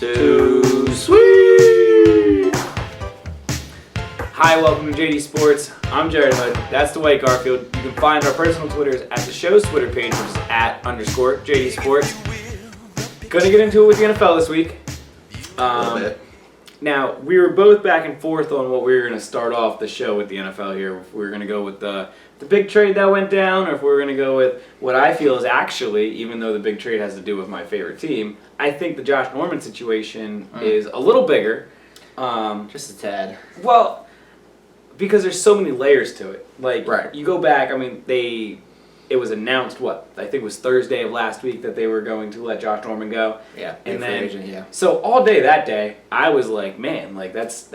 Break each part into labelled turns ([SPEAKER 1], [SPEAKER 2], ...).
[SPEAKER 1] Too sweet! Hi, welcome to JD Sports. I'm Jarrett Hood. That's Dwight Garfield. You can find our personal Twitters at the show's Twitter page, which is @_ JD Sports. Gonna get into it with the NFL this week. Now, we were both back and forth on what we were going to start off the show with the NFL here. If we were going to go with the big trade that went down, or if we were going to go with what I feel is actually, even though the big trade has to do with my favorite team, I think the Josh Norman situation is a little bigger.
[SPEAKER 2] Just a tad.
[SPEAKER 1] Well, because there's so many layers to it. Like,
[SPEAKER 2] right.
[SPEAKER 1] You go back, I mean, it was announced, I think it was Thursday of last week that they were going to let Josh Norman go.
[SPEAKER 2] Yeah,
[SPEAKER 1] and then
[SPEAKER 2] agent, yeah.
[SPEAKER 1] So all day that day, I was like, man, like that's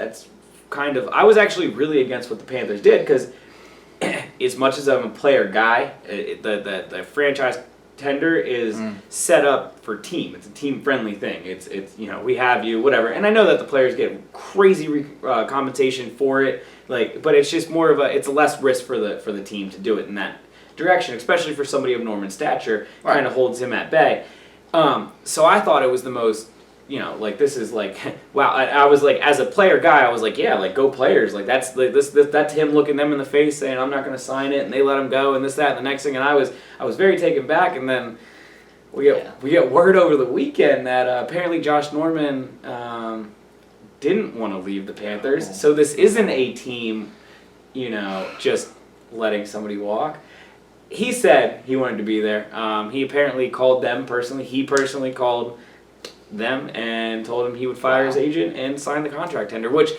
[SPEAKER 1] kind of. I was actually really against what the Panthers did because, as much as I'm a player guy, the franchise tender is set up for team. It's a team friendly thing. It's we have you, whatever. And I know that the players get crazy compensation for it, but it's just more of it's a less risk for the team to do it in that direction, especially for somebody of Norman's stature, kind of holds him at bay. So I thought it was the most, this is like, wow. I was like, as a player guy, I was like, yeah, like go players. Like that's that's him looking them in the face saying, I'm not going to sign it, and they let him go, and this, that, and the next thing, and I was very taken back, and then we get word over the weekend that apparently Josh Norman didn't want to leave the Panthers. So this isn't a team, just letting somebody walk. He said he wanted to be there. He apparently called them personally. He personally called them and told him he would fire his agent and sign the contract tender, which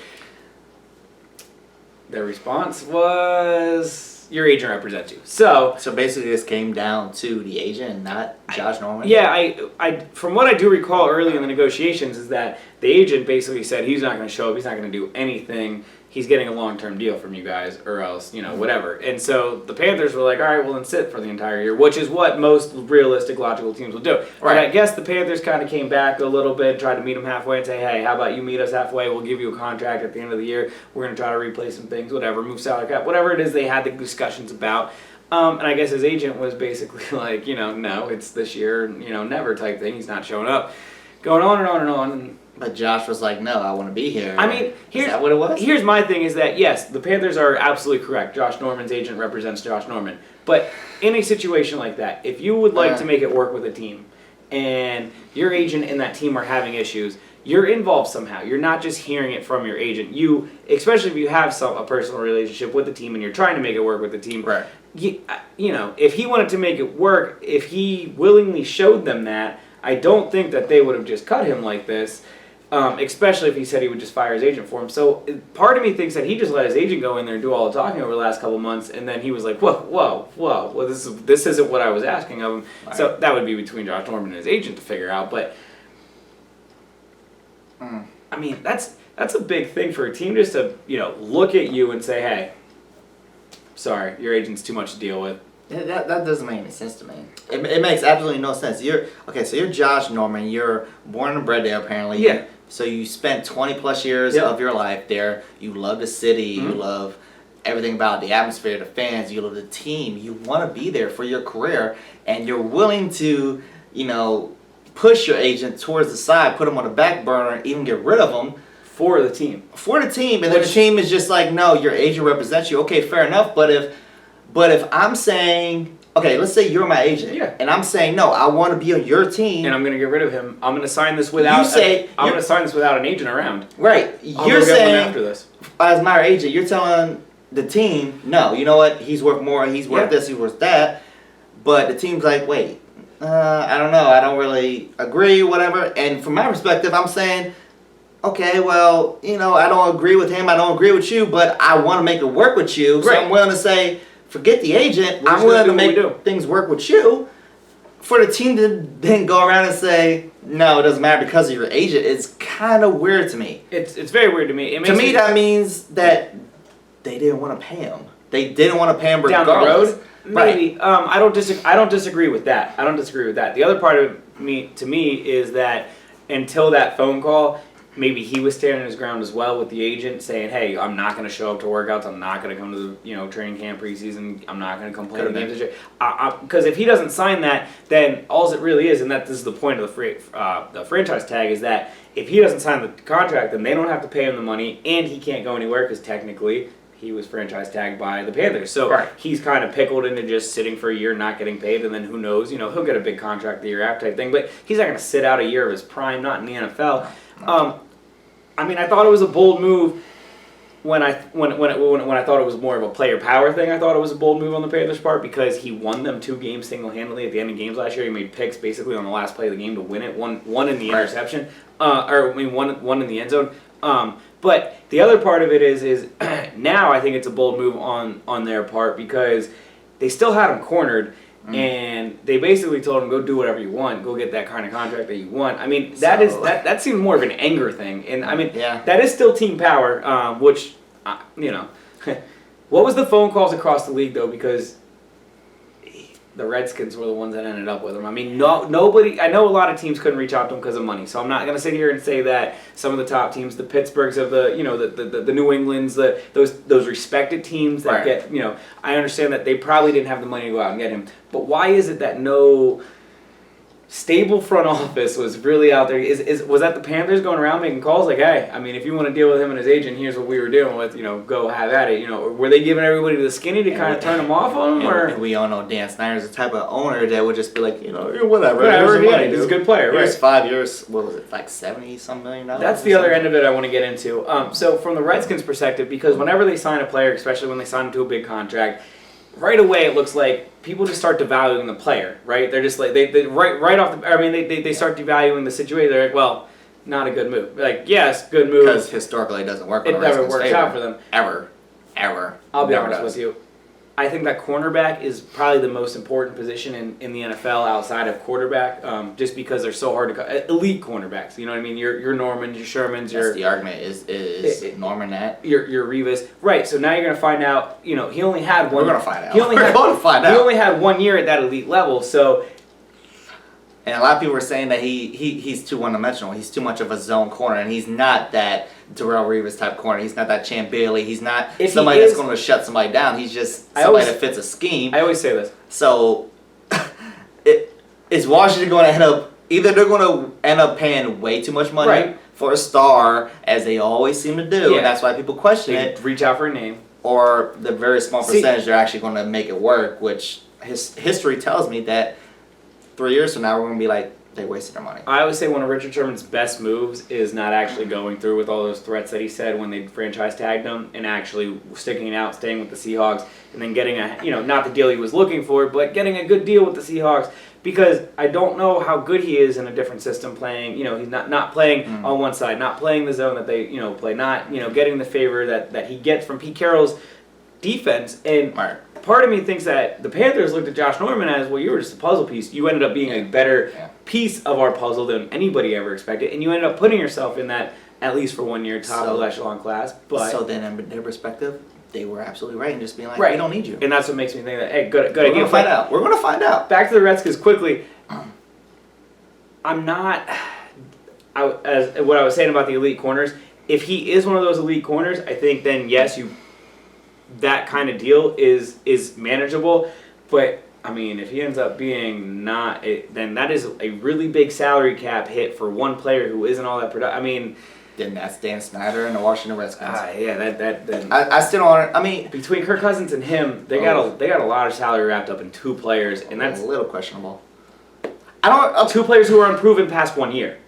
[SPEAKER 1] their response was, your agent represents you. So
[SPEAKER 2] basically this came down to the agent and not Josh Norman?
[SPEAKER 1] Yeah, I from what I do recall early in the negotiations is that the agent basically said he's not going to show up, he's not going to do anything. He's getting a long-term deal from you guys, or else, whatever. And so the Panthers were like, all right, well, then sit for the entire year, which is what most realistic, logical teams will do. Right. But I guess the Panthers kind of came back a little bit, tried to meet him halfway and say, hey, how about you meet us halfway? We'll give you a contract at the end of the year. We're going to try to replace some things, whatever, move salary cap, whatever it is they had the discussions about. And I guess his agent was basically like, no, it's this year, never type thing. He's not showing up. Going on and on and on.
[SPEAKER 2] But Josh was like, no, I want to be here.
[SPEAKER 1] I mean,
[SPEAKER 2] is that what it was?
[SPEAKER 1] Here's my thing is that, yes, the Panthers are absolutely correct. Josh Norman's agent represents Josh Norman. But in a situation like that, if you would like to make it work with a team and your agent and that team are having issues, you're involved somehow. You're not just hearing it from your agent. You, especially if you have a personal relationship with the team and you're trying to make it work with the team.
[SPEAKER 2] Right.
[SPEAKER 1] If he wanted to make it work, if he willingly showed them that, I don't think that they would have just cut him like this. Especially if he said he would just fire his agent for him. So part of me thinks that he just let his agent go in there and do all the talking over the last couple of months, and then he was like, whoa, well, this isn't what I was asking of him. Right. So that would be between Josh Norman and his agent to figure out. But I mean, that's a big thing for a team just to look at you and say, hey, sorry, your agent's too much to deal with.
[SPEAKER 2] That doesn't make any sense to me. It makes absolutely no sense. You're Josh Norman. You're born and bred there, apparently.
[SPEAKER 1] Yeah.
[SPEAKER 2] So you spent 20 plus years of your life there. You love the city. You love everything about the atmosphere, the fans. You love the team. You want to be there for your career, and you're willing to, push your agent towards the side, put him on the back burner, even get rid of him.
[SPEAKER 1] For the team.
[SPEAKER 2] And then the team is just like, no, your agent represents you. Okay, fair enough. But if I'm saying, okay, let's say you're my agent, and I'm saying, no, I want to be on your team,
[SPEAKER 1] and I'm going to get rid of him. I'm going to sign this without. I'm going to sign this without an agent around.
[SPEAKER 2] Right.
[SPEAKER 1] You're saying after this,
[SPEAKER 2] as my agent, you're telling the team, no, you know what? He's worth more. He's worth this. He's worth that. But the team's like, wait, I don't know. I don't really agree. Whatever. And from my perspective, I'm saying, okay, well, I don't agree with him. I don't agree with you, but I want to make it work with you. So I'm willing to say, forget the agent. I'm willing to make things work with you. For the team to then go around and say, no, it doesn't matter because of your agent, it's kind of weird to me.
[SPEAKER 1] It's very weird to me.
[SPEAKER 2] To me, that means that they didn't want to pay him. They didn't want to pay him
[SPEAKER 1] down the road. Maybe.
[SPEAKER 2] Right.
[SPEAKER 1] I don't disagree with that. The other part of to me is that until that phone call, maybe he was standing his ground as well with the agent, saying, "Hey, I'm not going to show up to workouts. I'm not going to come to the training camp preseason. I'm not going to come play the games this year." Because if he doesn't sign that, then all it really is, and this is the point of the franchise tag, is that if he doesn't sign the contract, then they don't have to pay him the money, and he can't go anywhere because technically he was franchise tagged by the Panthers. So he's kind of pickled into just sitting for a year, not getting paid, and then who knows, he'll get a big contract the year after type thing. But he's not going to sit out a year of his prime, not in the NFL. I thought it was a bold move when I thought it was more of a player power thing. I thought it was a bold move on the Panthers' part because he won them 2 games single-handedly at the end of games last year. He made picks basically on the last play of the game to win it. One in the interception, one in the end zone. But the other part of it is now I think it's a bold move on their part because they still had him cornered, and they basically told him, go do whatever you want, go get that kind of contract that you want. I mean, that seems more of an anger thing, and I mean that is still team power, which what was the phone calls across the league though, because the Redskins were the ones that ended up with him. I mean, nobody. I know a lot of teams couldn't reach out to him because of money. So I'm not going to sit here and say that some of the top teams, the Pittsburghs of the New Englands, those respected teams that get. I understand that they probably didn't have the money to go out and get him. But why is it that no stable front office was really out there? Was that the Panthers going around making calls like, hey, I mean, if you want to deal with him and his agent, here's what we were dealing with. Go have at it. Were they giving everybody to the skinny to kind of turn him off on him?
[SPEAKER 2] And we all know Dan Snyder's the type of owner that would just be like, whatever.
[SPEAKER 1] He's a good player.
[SPEAKER 2] Here's 5 years. What was it, like $70-some million?
[SPEAKER 1] That's the other end of it I want to get into. So from the Redskins' perspective, because whenever they sign a player, especially when they sign him to a big contract, right away it looks like people just start devaluing the player, right? They're just like they right off the. I mean, they start devaluing the situation. They're like, well, not a good move. Like, yes, good move.
[SPEAKER 2] Because historically it doesn't work.
[SPEAKER 1] It never works out for them.
[SPEAKER 2] Ever.
[SPEAKER 1] I'll be honest with you. I think that cornerback is probably the most important position in the NFL outside of quarterback, just because they're so hard to elite cornerbacks. You know what I mean? Your Normans, your Shermans,
[SPEAKER 2] That's the argument. Is Norman that?
[SPEAKER 1] Your Rivas, right? So now you're gonna find out. He only had one.
[SPEAKER 2] We're gonna find out.
[SPEAKER 1] He only had 1 year at that elite level. So,
[SPEAKER 2] and a lot of people were saying that he's too one-dimensional. He's too much of a zone corner, and he's not that Darrelle Revis type corner. He's not that Champ Bailey. He's not somebody that's going to shut somebody down. He's just somebody that fits a scheme.
[SPEAKER 1] I always say this.
[SPEAKER 2] So, is Washington going to end up, either they're going to end up paying way too much money for a star, as they always seem to do, and that's why people question it.
[SPEAKER 1] Reach out for a name.
[SPEAKER 2] Or the very small percentage they're actually going to make it work, which history tells me that 3 years from now we're going to be like, they wasted their money.
[SPEAKER 1] I always say one of Richard Sherman's best moves is not actually going through with all those threats that he said when they franchise tagged him, and actually sticking it out, staying with the Seahawks, and then getting not the deal he was looking for, but getting a good deal with the Seahawks. Because I don't know how good he is in a different system playing. He's not playing on one side, not playing the zone that they play, not getting the favor that he gets from Pete Carroll's defense. And part of me thinks that the Panthers looked at Josh Norman as, well, you were just a puzzle piece. You ended up being a better piece of our puzzle than anybody ever expected, and you ended up putting yourself in that, at least for 1 year, top of the echelon class. But
[SPEAKER 2] so then, in their perspective, they were absolutely right in just being like, we don't need you.
[SPEAKER 1] And that's what makes me think that, hey, good idea.
[SPEAKER 2] We're going to find out.
[SPEAKER 1] Back to the Redskins quickly. I'm not, as what I was saying about the elite corners, if he is one of those elite corners, I think then, yes, that kind of deal is manageable. But, I mean, if he ends up being not, then that is a really big salary cap hit for one player who isn't all that productive. I mean,
[SPEAKER 2] then that's Dan Snyder and the Washington Redskins.
[SPEAKER 1] Then
[SPEAKER 2] I still don't. I mean,
[SPEAKER 1] between Kirk Cousins and him, they got a lot of salary wrapped up in 2 players, and that's
[SPEAKER 2] a little questionable.
[SPEAKER 1] Two players who are unproven past 1 year.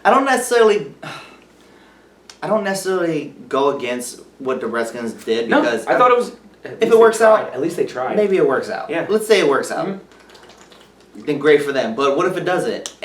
[SPEAKER 2] I don't necessarily go against what the Redskins did because
[SPEAKER 1] I thought it was.
[SPEAKER 2] If it works out,
[SPEAKER 1] at least they tried.
[SPEAKER 2] Maybe it works out.
[SPEAKER 1] Yeah.
[SPEAKER 2] Let's say it works out. Then great for them. But what if it doesn't?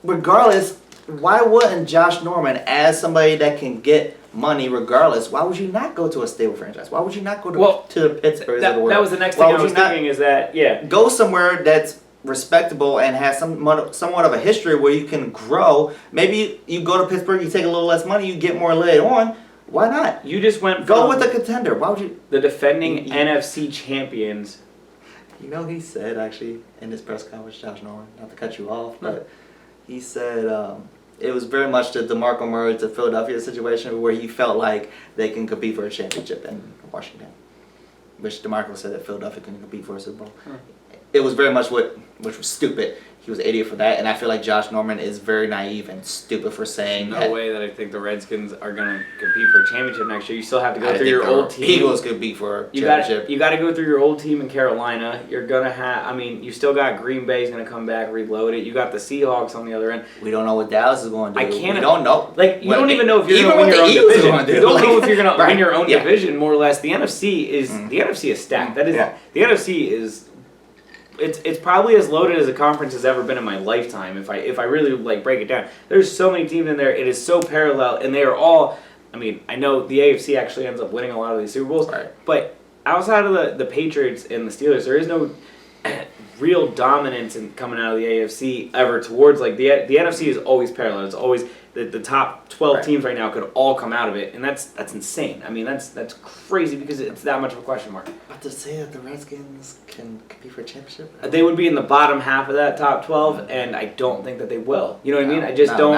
[SPEAKER 2] Regardless, why wouldn't Josh Norman, as somebody that can get money regardless, why would you not go to a stable franchise? Why would you not go to the Pittsburghs of the world?
[SPEAKER 1] That was the next thing I was thinking is that,
[SPEAKER 2] go somewhere that's respectable and has somewhat of a history where you can grow. Maybe you go to Pittsburgh, you take a little less money, you get more later on. Why not?
[SPEAKER 1] You just went
[SPEAKER 2] go with a contender. Why would you?
[SPEAKER 1] The defending NFC champions.
[SPEAKER 2] He said, actually, in his press conference, Josh Norman, not to cut you off, but he said It was very much the DeMarco Murray to Philadelphia situation where he felt like they can compete for a championship in Washington. Which DeMarco said that Philadelphia can compete for a Super Bowl. It was very much which was stupid. He was an idiot for that, and I feel like Josh Norman is very naive and stupid for saying
[SPEAKER 1] no way that I think the Redskins are going to compete for a championship next year. You still have to go through your old team.
[SPEAKER 2] Eagles could compete for a championship.
[SPEAKER 1] You got to go through your old team in Carolina. You're going to have, I mean, you still got Green Bay's going to come back, reload it. You got the Seahawks on the other end.
[SPEAKER 2] We don't know what Dallas is going to do.
[SPEAKER 1] We
[SPEAKER 2] don't know.
[SPEAKER 1] Like, you don't even know if you're going to win your own division. You don't know if you're going to win your own
[SPEAKER 2] Yeah.
[SPEAKER 1] division, more or less. The NFC is stacked. That is, the NFC is... It's probably as loaded as a conference has ever been in my lifetime. If I really like break it down, there's so many teams in there. It is so parallel, and they are all. I mean, I know the AFC actually ends up winning a lot of these Super Bowls, but outside of the Patriots and the Steelers, there is no real dominance in coming out of the AFC ever towards like the NFC is always parallel. It's always the top 12 teams right now could all come out of it, and that's insane. I mean, that's crazy because it's that much of a question mark.
[SPEAKER 2] But to say that the Redskins can compete for a championship,
[SPEAKER 1] they would be in the bottom half of that top 12, and I don't think that they will. You know what I mean? I just don't.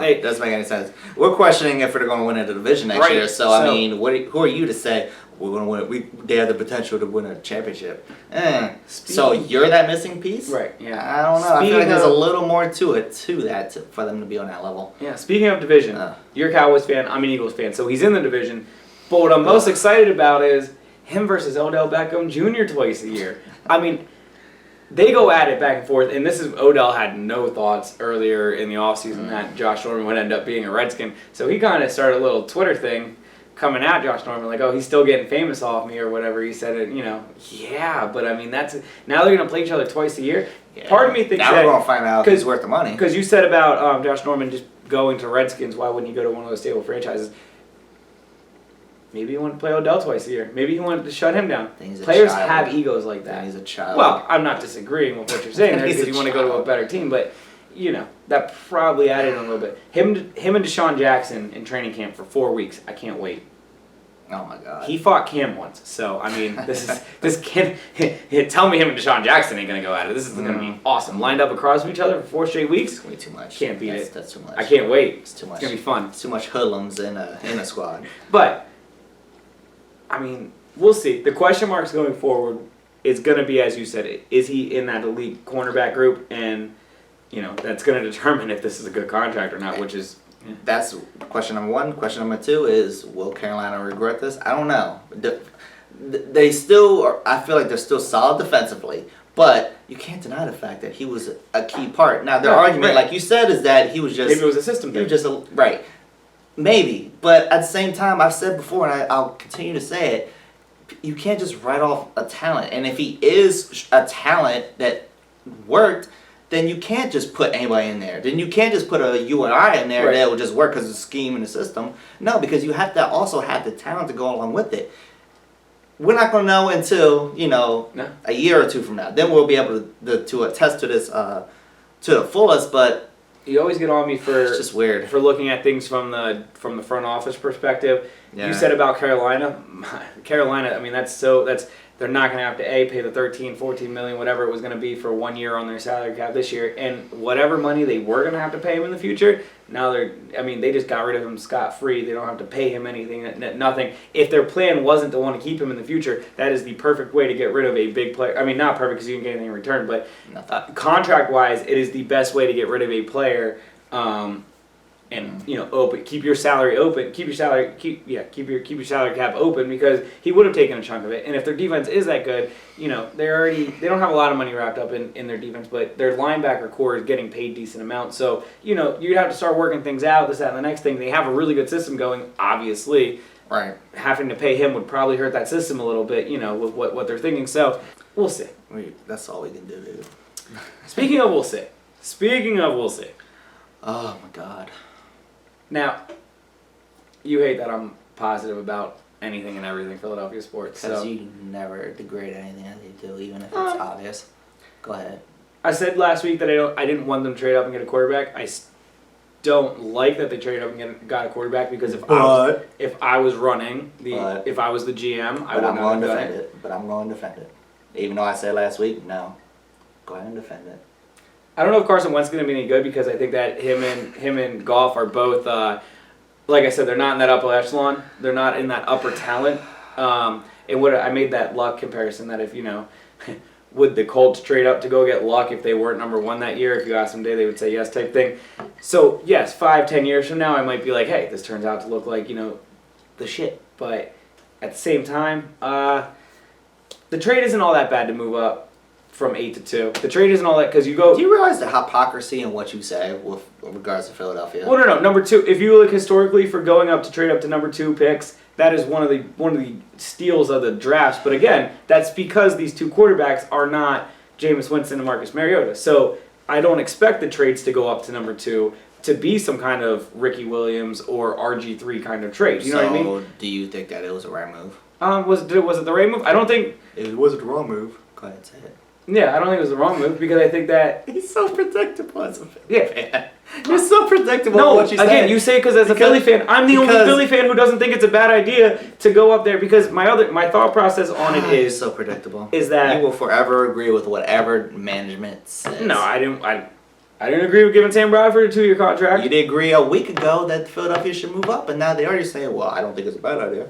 [SPEAKER 2] It doesn't make any sense. We're questioning if they're going to win the division next year. So I mean, who are you to say we're going to win? They have the potential to win a championship. So you're that missing piece,
[SPEAKER 1] right? Yeah.
[SPEAKER 2] I don't know. I feel like there's a little more to it for them to be on that level.
[SPEAKER 1] Yeah. Speaking of division, you're a Cowboys fan. I'm an Eagles fan. So he's in the division. But what I'm most excited about is him versus Odell Beckham Jr. twice a year. I mean, they go at it back and forth, and this is Odell had no thoughts earlier in the offseason that Josh Norman would end up being a Redskin. So he kind of started a little Twitter thing coming at Josh Norman, like, oh, he's still getting famous off me or whatever. He said it, yeah, but I mean, now they're going to play each other twice a year. Yeah. Part of me thinks
[SPEAKER 2] now we're going to find out if he's worth the money.
[SPEAKER 1] Because you said about Josh Norman just going to Redskins, why wouldn't he go to one of those stable franchises? Maybe he wanted to play Odell twice a year. Maybe he wanted to shut him down. Players have egos like that.
[SPEAKER 2] He's a child.
[SPEAKER 1] Well, I'm not disagreeing with what you're saying there because you want to go to a better team, but that probably added a little bit. Him and Deshaun Jackson in training camp for 4 weeks. I can't wait.
[SPEAKER 2] Oh my God.
[SPEAKER 1] He fought Cam once, so I mean, this kid. Tell me him and Deshaun Jackson ain't gonna go at it. This is gonna be awesome. Lined up across from each other for 4 straight weeks.
[SPEAKER 2] It's gonna be too much.
[SPEAKER 1] Can't beat it.
[SPEAKER 2] That's too much.
[SPEAKER 1] I can't wait.
[SPEAKER 2] It's too much.
[SPEAKER 1] It's gonna be fun.
[SPEAKER 2] It's too much hoodlums in a squad.
[SPEAKER 1] But I mean, we'll see. The question marks going forward is gonna be, as you said, is he in that elite cornerback group, and that's gonna determine if this is a good contract or not, which is. Yeah.
[SPEAKER 2] That's question number one. Question number two is, will Carolina regret this? I don't know. They still I feel like they're still solid defensively, but you can't deny the fact that he was a key part. Now, their argument, like you said, is that he was just...
[SPEAKER 1] Maybe it was a system thing.
[SPEAKER 2] He was just right. Maybe. But at the same time, I've said before, and I'll continue to say it, you can't just write off a talent. And if he is a talent that worked... then you can't just put anybody in there. Then you can't just put a you and I in there that will just work because of the scheme and the system. No, because you have to also have the talent to go along with it. We're not going to know until, a year or two from now. Then we'll be able to attest to this to the fullest, but...
[SPEAKER 1] You always get on me for...
[SPEAKER 2] It's just weird.
[SPEAKER 1] For looking at things from the front office perspective. Yeah. You said about Carolina. Carolina, I mean, they're not going to have to pay the $13-14 million, whatever it was going to be for 1 year on their salary cap this year, and whatever money they were going to have to pay him in the future, now they just got rid of him scot-free. They don't have to pay him anything, nothing. If their plan wasn't to want to keep him in the future, that is the perfect way to get rid of a big player. I mean, not perfect because you can get anything in return, but contract-wise, it is the best way to get rid of a player. And open, keep your salary open, keep your salary cap open, because he would have taken a chunk of it. And if their defense is that good, they don't have a lot of money wrapped up in their defense, but their linebacker core is getting paid decent amounts. So you'd have to start working things out, this, that, and the next thing. They have a really good system going, obviously.
[SPEAKER 2] Right.
[SPEAKER 1] Having to pay him would probably hurt that system a little bit, with what they're thinking. So we'll see.
[SPEAKER 2] That's all we can do, dude.
[SPEAKER 1] Speaking of we'll see.
[SPEAKER 2] Oh my God.
[SPEAKER 1] Now, you hate that I'm positive about anything and everything Philadelphia sports.
[SPEAKER 2] Because you never degrade anything that they do, even if it's obvious. Go ahead.
[SPEAKER 1] I said last week that I didn't want them to trade up and get a quarterback. I don't like that they traded up and got a quarterback, because if I was running, if I was the GM, I wouldn't have done it.
[SPEAKER 2] But I'm going to defend it. Even though I said last week, no. Go ahead and defend it.
[SPEAKER 1] I don't know if Carson Wentz is going to be any good because I think that him and Goff are both, like I said, they're not in that upper echelon. They're not in that upper talent. And what I made that Luck comparison that if, would the Colts trade up to go get Luck if they weren't number one that year? If you asked them today, they would say yes type thing. So, yes, 5-10 years from now, I might be like, hey, this turns out to look like, the shit. But at the same time, the trade isn't all that bad to move up from 8 to 2. The trade isn't all that because you go.
[SPEAKER 2] Do you realize the hypocrisy in what you say with regards to Philadelphia?
[SPEAKER 1] Well, no. Number 2. If you look historically for going up to trade up to number 2 picks, that is one of the steals of the drafts. But again, that's because these two quarterbacks are not Jameis Winston and Marcus Mariota. So I don't expect the trades to go up to number 2 to be some kind of Ricky Williams or RG3 kind of trade. You know what I mean?
[SPEAKER 2] So do you think that it was the right move?
[SPEAKER 1] Was it the right move? I don't think
[SPEAKER 2] it was the wrong move. Go ahead, say it.
[SPEAKER 1] Yeah, I don't think it was the wrong move because I think that
[SPEAKER 2] he's so predictable as a fan.
[SPEAKER 1] Yeah,
[SPEAKER 2] you're so predictable.
[SPEAKER 1] No,
[SPEAKER 2] what you say.
[SPEAKER 1] Again, you say because as a Philly fan, I'm the only Philly fan who doesn't think it's a bad idea to go up there because my thought process on it is
[SPEAKER 2] so predictable.
[SPEAKER 1] Is that
[SPEAKER 2] you will forever agree with whatever management says?
[SPEAKER 1] No, I didn't agree with giving Sam Bradford a 2-year contract.
[SPEAKER 2] You did agree a week ago that Philadelphia should move up, and now they already saying, "Well, I don't think it's a bad idea."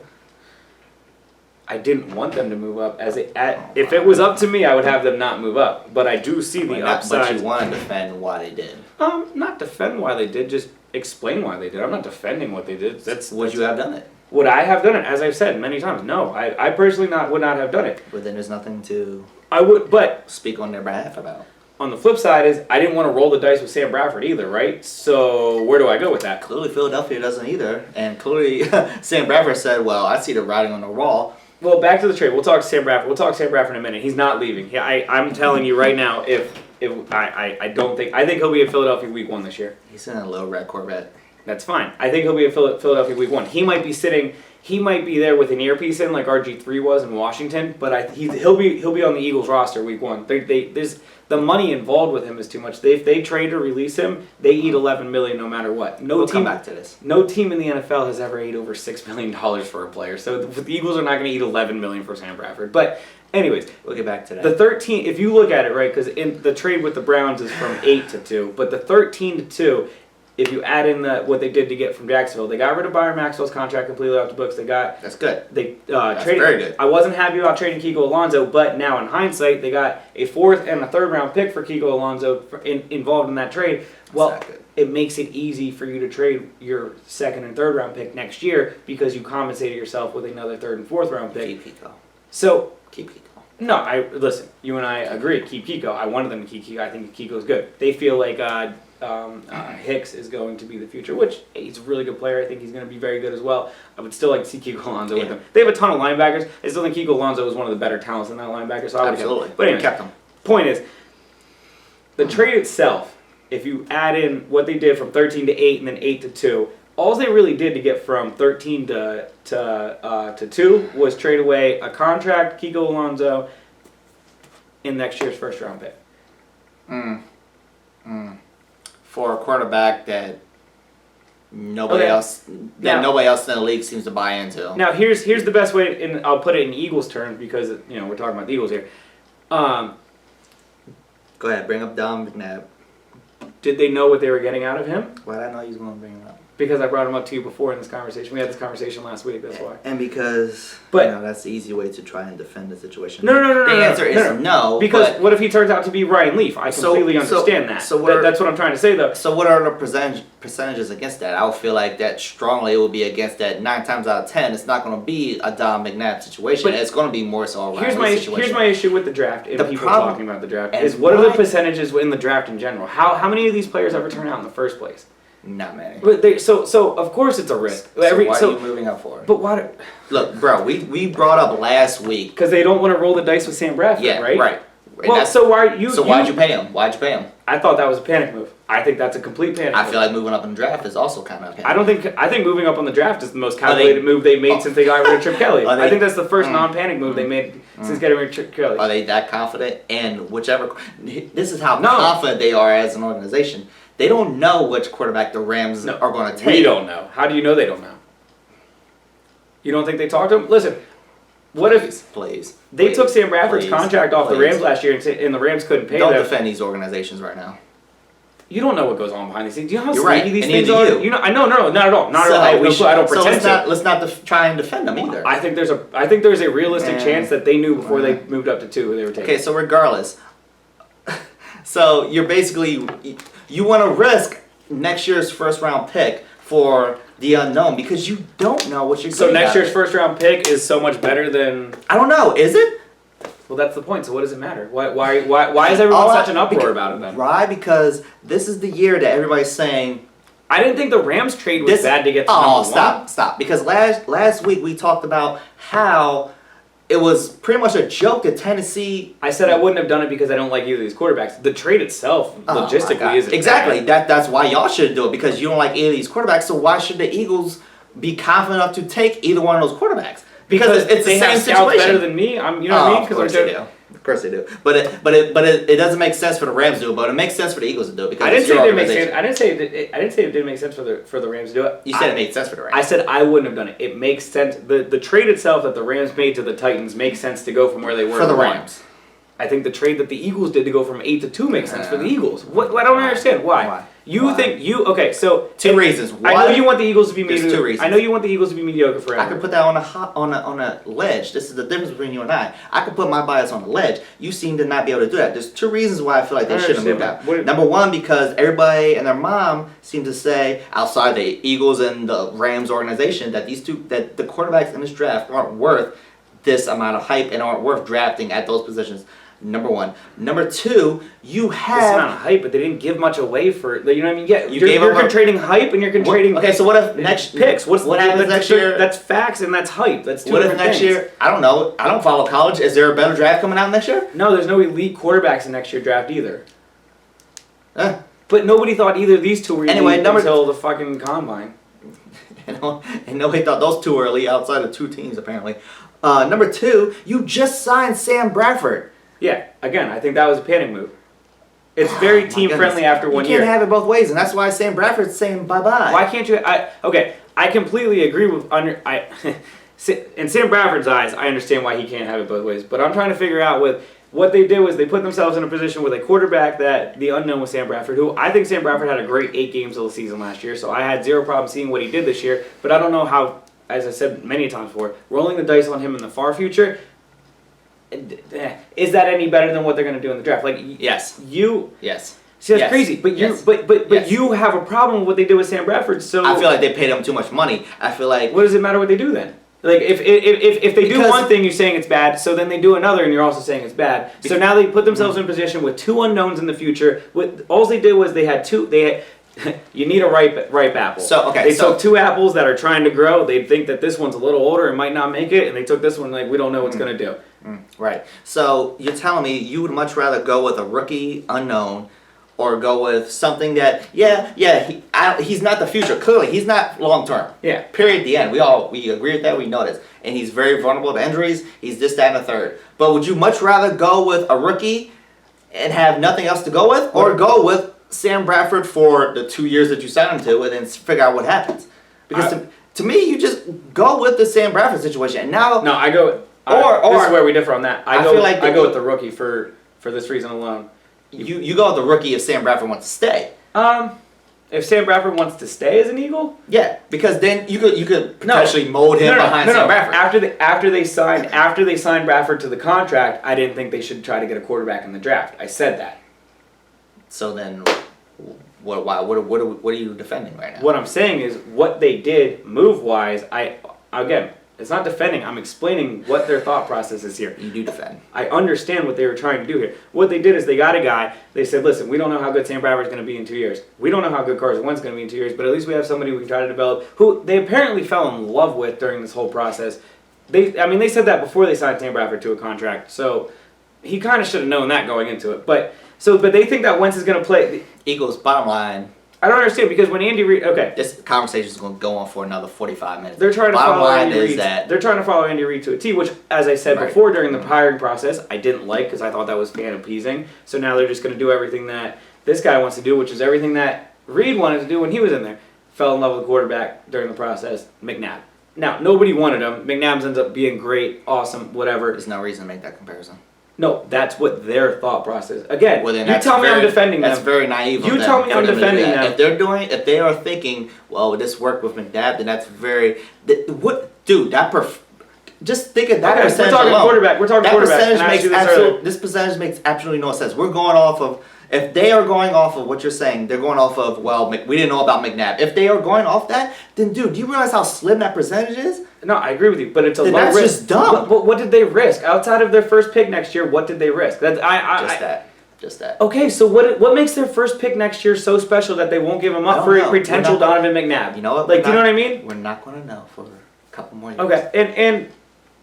[SPEAKER 1] I didn't want them to move up. If it was up to me, I would have them not move up. But I do see the upside.
[SPEAKER 2] But you want to defend why they did.
[SPEAKER 1] Not defend why they did, just explain why they did. I'm not defending what they did.
[SPEAKER 2] Would you have done it?
[SPEAKER 1] Would I have done it? As I've said many times, no. I personally would not have done it.
[SPEAKER 2] But then there's nothing to.
[SPEAKER 1] I would, but
[SPEAKER 2] speak on their behalf about.
[SPEAKER 1] On the flip side is I didn't want to roll the dice with Sam Bradford either, right? So where do I go with that?
[SPEAKER 2] Clearly Philadelphia doesn't either, and clearly Sam Bradford said, "Well, I see the writing on the wall."
[SPEAKER 1] Well, back to the trade. We'll talk to Sam Bradford. We'll talk to Sam Bradford in a minute. He's not leaving. I'm telling you right now, I think he'll be in Philadelphia week 1 this year.
[SPEAKER 2] He's in a low red Corvette.
[SPEAKER 1] That's fine. I think he'll be in Philadelphia week 1. He might be there with an earpiece in like RG3 was in Washington, but he'll be on the Eagles roster week 1. There's the money involved with him is too much. If they trade or release him, they eat $11 million no matter what.
[SPEAKER 2] We'll come back to this.
[SPEAKER 1] No team in the NFL has ever ate over $6 million for a player. So the Eagles are not going to eat $11 million for Sam Bradford. But anyways,
[SPEAKER 2] we'll get back to that.
[SPEAKER 1] The 13, if you look at it right, because in the trade with the Browns is from 8 to 2, but the 13 to 2. If you add in what they did to get from Jacksonville, they got rid of Byron Maxwell's contract completely off the books.
[SPEAKER 2] That's good.
[SPEAKER 1] That's
[SPEAKER 2] traded, very good.
[SPEAKER 1] I wasn't happy about trading Kiko Alonso, but now in hindsight, they got a 4th and a 3rd round pick for Kiko Alonso involved in that trade. Well, it makes it easy for you to trade your 2nd and 3rd round pick next year because you compensated yourself with another 3rd and 4th round pick.
[SPEAKER 2] Keep Kiko.
[SPEAKER 1] So
[SPEAKER 2] keep Kiko.
[SPEAKER 1] No, listen. You and I agree. Keep Kiko. I wanted them to keep Kiko. I think Kiko's good. They feel like Hicks is going to be the future, which he's a really good player. I think he's going to be very good as well. I would still like to see Kiko Alonso with them. They have a ton of linebackers. I still think Kiko Alonso is one of the better talents in that linebacker. So I would
[SPEAKER 2] absolutely.
[SPEAKER 1] But anyway,
[SPEAKER 2] kept him.
[SPEAKER 1] Point is, the trade itself. If you add in what they did from 13 to 8 and then 8 to 2, all they really did to get from 13 to 2 was trade away a contract, Kiko Alonso, in next year's 1st round pick.
[SPEAKER 2] For a quarterback that nobody else in the league seems to buy into.
[SPEAKER 1] Now here's the best way, and I'll put it in Eagles terms because we're talking about the Eagles here.
[SPEAKER 2] Go ahead, bring up Don McNabb.
[SPEAKER 1] Did they know what they were getting out of him?
[SPEAKER 2] Why did I know he was going to bring him up?
[SPEAKER 1] Because I brought him up to you before in this conversation. We had this conversation last week, that's why.
[SPEAKER 2] And because that's the easy way to try and defend the situation.
[SPEAKER 1] No.
[SPEAKER 2] The answer is no.
[SPEAKER 1] Because what if he turns out to be Ryan Leaf? I completely understand that. That's what I'm trying to say, though.
[SPEAKER 2] So what are the percentages against that? I would feel like that strongly it would be against that 9 times out of 10. It's not going to be a Don McNabb situation. But it's going to be more so a Ryan Leaf situation.
[SPEAKER 1] Here's my issue with the draft and people talking about the draft is what are the percentages in the draft in general? How many of these players ever turn out in the first place?
[SPEAKER 2] Not many.
[SPEAKER 1] But so of course it's a risk.
[SPEAKER 2] Why are you moving up for it?
[SPEAKER 1] But why?
[SPEAKER 2] Look, bro, we brought up last week
[SPEAKER 1] because they don't want to roll the dice with Sam Bradford, right?
[SPEAKER 2] Right.
[SPEAKER 1] Well, so why'd you
[SPEAKER 2] pay him? Why'd you pay him?
[SPEAKER 1] I thought that was a panic move. I think that's a complete panic move.
[SPEAKER 2] I feel like moving up in the draft is also kind of a panic.
[SPEAKER 1] I think moving up on the draft is the most calculated move they made since they got rid of Chip Kelly. I think that's the first non-panic move they made since getting rid of Chip Kelly.
[SPEAKER 2] Are they that confident? And this is how confident they are as an organization. They don't know which quarterback the Rams are going to take.
[SPEAKER 1] We don't know. How do you know they don't know? You don't think they talked to him? Listen, what if they took Sam Bradford's contract off the Rams last year and the Rams couldn't pay
[SPEAKER 2] Don't
[SPEAKER 1] them?
[SPEAKER 2] defend these organizations right now.
[SPEAKER 1] You don't know what goes on behind the scenes. Do you know how
[SPEAKER 2] You're
[SPEAKER 1] sneaky
[SPEAKER 2] right.
[SPEAKER 1] these
[SPEAKER 2] And
[SPEAKER 1] things
[SPEAKER 2] neither
[SPEAKER 1] are?
[SPEAKER 2] you.
[SPEAKER 1] You know, I know, no, not at all, not at all. I have no clue. I don't pretend to.
[SPEAKER 2] Let's not try and defend them either.
[SPEAKER 1] I think there's a realistic chance that they knew before they moved up to 2 who they were taking.
[SPEAKER 2] Okay, so regardless, so you're basically you want to risk next year's first round pick for the unknown because you don't know what you're going to
[SPEAKER 1] So next year's first round pick is so much better than.
[SPEAKER 2] I don't know. Is it?
[SPEAKER 1] Well, that's the point. So what does it matter? Why is everyone such an uproar about it then?
[SPEAKER 2] Why? Because this is the year that everybody's saying.
[SPEAKER 1] I didn't think the Rams trade was bad to get to number one.
[SPEAKER 2] Stop. Because last week we talked about how it was pretty much a joke that Tennessee.
[SPEAKER 1] I said I wouldn't have done it because I don't like either of these quarterbacks. The trade itself, logistically, isn't
[SPEAKER 2] exactly.
[SPEAKER 1] bad.
[SPEAKER 2] That's why y'all should do it because you don't like either of these quarterbacks. So why should the Eagles be confident enough to take either one of those quarterbacks? Because it's
[SPEAKER 1] they
[SPEAKER 2] the same
[SPEAKER 1] have scouts
[SPEAKER 2] situation.
[SPEAKER 1] better than me. You know what I mean?
[SPEAKER 2] Of course they do. Of course they do. But it doesn't make sense for the Rams to do it. But it makes sense for the Eagles to do it because
[SPEAKER 1] I didn't say it didn't make sense. I didn't say it didn't make sense for the Rams to do it.
[SPEAKER 2] You said it made sense for the Rams.
[SPEAKER 1] I said I wouldn't have done it. It makes sense. The trade itself that the Rams made to the Titans makes sense to go from where they were
[SPEAKER 2] for the
[SPEAKER 1] to 1.
[SPEAKER 2] Rams.
[SPEAKER 1] I think the trade that the Eagles did to go from 8 to 2 makes sense for the Eagles. What I don't understand why. Okay? So
[SPEAKER 2] 2 reasons. One,
[SPEAKER 1] I know you want the Eagles to be mediocre.
[SPEAKER 2] There's 2 reasons.
[SPEAKER 1] I know you want the Eagles to be mediocre forever.
[SPEAKER 2] I could put that on a ledge. This is the difference between you and I. I could put my bias on a ledge. You seem to not be able to do that. There's 2 reasons why I feel like they should have moved out. Number 1, because everybody and their mom seem to say outside the Eagles and the Rams organization that that the quarterbacks in this draft aren't worth this amount of hype and aren't worth drafting at those positions. Number 1. Number 2, you have
[SPEAKER 1] this amount of hype, but they didn't give much away for. You know what I mean? Yeah, you're trading hype and you're trading.
[SPEAKER 2] Okay, so what if next
[SPEAKER 1] picks? What
[SPEAKER 2] happens next year?
[SPEAKER 1] That's facts and that's hype. That's 2
[SPEAKER 2] What if
[SPEAKER 1] different
[SPEAKER 2] next
[SPEAKER 1] things.
[SPEAKER 2] year? I don't know. I don't follow college. Is there a better draft coming out next year?
[SPEAKER 1] No, there's no elite quarterbacks in next year's draft either.
[SPEAKER 2] Eh.
[SPEAKER 1] But nobody thought either of these 2 were elite until the fucking combine.
[SPEAKER 2] And nobody thought those 2 were elite outside of 2 teams apparently. Number 2, you just signed Sam Bradford.
[SPEAKER 1] Yeah, again, I think that was a panic move. It's very team friendly after 1 year.
[SPEAKER 2] You can't have it both ways, and that's why Sam Bradford's saying bye-bye.
[SPEAKER 1] Why can't you? I completely agree with in Sam Bradford's eyes, I understand why he can't have it both ways. But I'm trying to figure out with what they did was they put themselves in a position with a quarterback that the unknown was Sam Bradford, who I think Sam Bradford had a great 8 games of the season last year, so I had 0 problem seeing what he did this year. But I don't know how, as I said many times before, rolling the dice on him in the far future. Is that any better than what they're going to do in the draft? Like
[SPEAKER 2] yes,
[SPEAKER 1] yes. See, that's crazy. But you have a problem with what they did with Sam Bradford. So
[SPEAKER 2] I feel like they paid him too much money. I feel like
[SPEAKER 1] what does it matter what they do then? Like if they do one thing, you're saying it's bad. So then they do another, and you're also saying it's bad. So now they put themselves in a position with 2 unknowns in the future. All they did was they had 2. You need a ripe apple.
[SPEAKER 2] So
[SPEAKER 1] they took 2 apples that are trying to grow. They think that this one's a little older and might not make it, and they took this one like we don't know what's going to do.
[SPEAKER 2] Right. So you're telling me you would much rather go with a rookie unknown, or go with something that he's not the future. Clearly, he's not long term.
[SPEAKER 1] Yeah.
[SPEAKER 2] Period. The end. We agree with that. We know this, and he's very vulnerable to injuries. He's this, that, and the third. But would you much rather go with a rookie and have nothing else to go with, or go with Sam Bradford for the 2 years that you signed him to, and then figure out what happens? Because to me, you just go with the Sam Bradford situation, and now
[SPEAKER 1] I go. This is where we differ on that. I go with the rookie for this reason alone.
[SPEAKER 2] You go with the rookie if Sam Bradford wants to stay.
[SPEAKER 1] If Sam Bradford wants to stay as an Eagle,
[SPEAKER 2] yeah, because then you could potentially mold him behind Sam Bradford. After they signed Bradford to the contract, I didn't think they should try to get a quarterback in the draft. I said that. So then, what are you defending right now?
[SPEAKER 1] What I'm saying is what they did move wise. It's not defending. I'm explaining what their thought process is here.
[SPEAKER 2] You do defend.
[SPEAKER 1] I understand what they were trying to do here. What they did is they got a guy. They said, listen, we don't know how good Sam Bradford's going to be in 2 years. We don't know how good Carson Wentz is going to be in 2 years, but at least we have somebody we can try to develop who they apparently fell in love with during this whole process. They said that before they signed Sam Bradford to a contract, so he kind of should have known that going into it. But they think that Wentz is going to play.
[SPEAKER 2] Eagles, bottom line.
[SPEAKER 1] I don't understand because when Andy Reid,
[SPEAKER 2] this conversation is going to go on for another 45 minutes.
[SPEAKER 1] They're trying to follow Andy Reid to a T, which, as I said before during the hiring process, I didn't like because I thought that was fan appeasing. So now they're just going to do everything that this guy wants to do, which is everything that Reid wanted to do when he was in there. Fell in love with the quarterback during the process, McNabb. Now nobody wanted him. McNabb ends up being great, awesome, whatever.
[SPEAKER 2] There's no reason to make that comparison.
[SPEAKER 1] No, that's what their thought process. Again,
[SPEAKER 2] Well, then
[SPEAKER 1] you tell me I'm defending them.
[SPEAKER 2] That's very naive.
[SPEAKER 1] You tell me I'm defending them.
[SPEAKER 2] If they are thinking, well, this worked with McNabb, then that's very just think of that percentage
[SPEAKER 1] we're talking
[SPEAKER 2] alone.
[SPEAKER 1] Quarterback. We're talking quarterback.
[SPEAKER 2] This percentage makes absolutely no sense. We're going off of. If they are going off of what you're saying, they're going off of, well, we didn't know about McNabb. If they are going off that, then, dude, do you realize how slim that percentage is?
[SPEAKER 1] No, I agree with you, but it's a low
[SPEAKER 2] risk. That's just dumb.
[SPEAKER 1] What did they risk? Outside of their first pick next year, what did they risk?
[SPEAKER 2] Just that.
[SPEAKER 1] Okay, so what makes their first pick next year so special that they won't give him up for a potential Donovan McNabb?
[SPEAKER 2] You know what?
[SPEAKER 1] Do you know what I mean?
[SPEAKER 2] We're not going to know for a couple more years.
[SPEAKER 1] Okay, and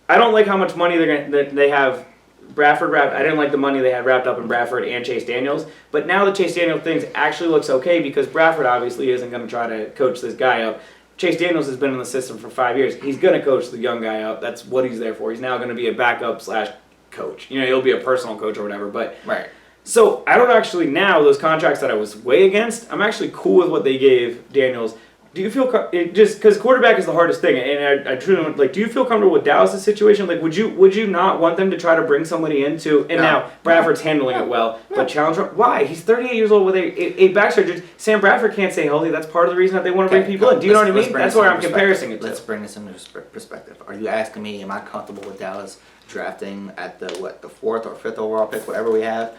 [SPEAKER 1] I don't like how much money they have Bradford wrapped. I didn't like the money they had wrapped up in Bradford and Chase Daniels. But now the Chase Daniels thing actually looks okay because Bradford obviously isn't going to try to coach this guy up. Chase Daniels has been in the system for 5 years. He's going to coach the young guy up. That's what he's there for. He's now going to be a backup / coach. He'll be a personal coach or whatever. But
[SPEAKER 2] right. So
[SPEAKER 1] I don't actually now those contracts that I was way against. I'm actually cool with what they gave Daniels. Do you feel just because quarterback is the hardest thing, and I truly like. Do you feel comfortable with Dallas' situation? Like, would you not want them to try to bring somebody into? And now Bradford's handling it well, but challenge. Why? He's 38 years old with a back surgery. Sam Bradford can't stay healthy. That's part of the reason that they want to bring people in. Do you know what I mean? That's where I'm comparing it to.
[SPEAKER 2] Let's bring this into perspective. Are you asking me? Am I comfortable with Dallas drafting at the 4th or 5th overall pick, whatever we have,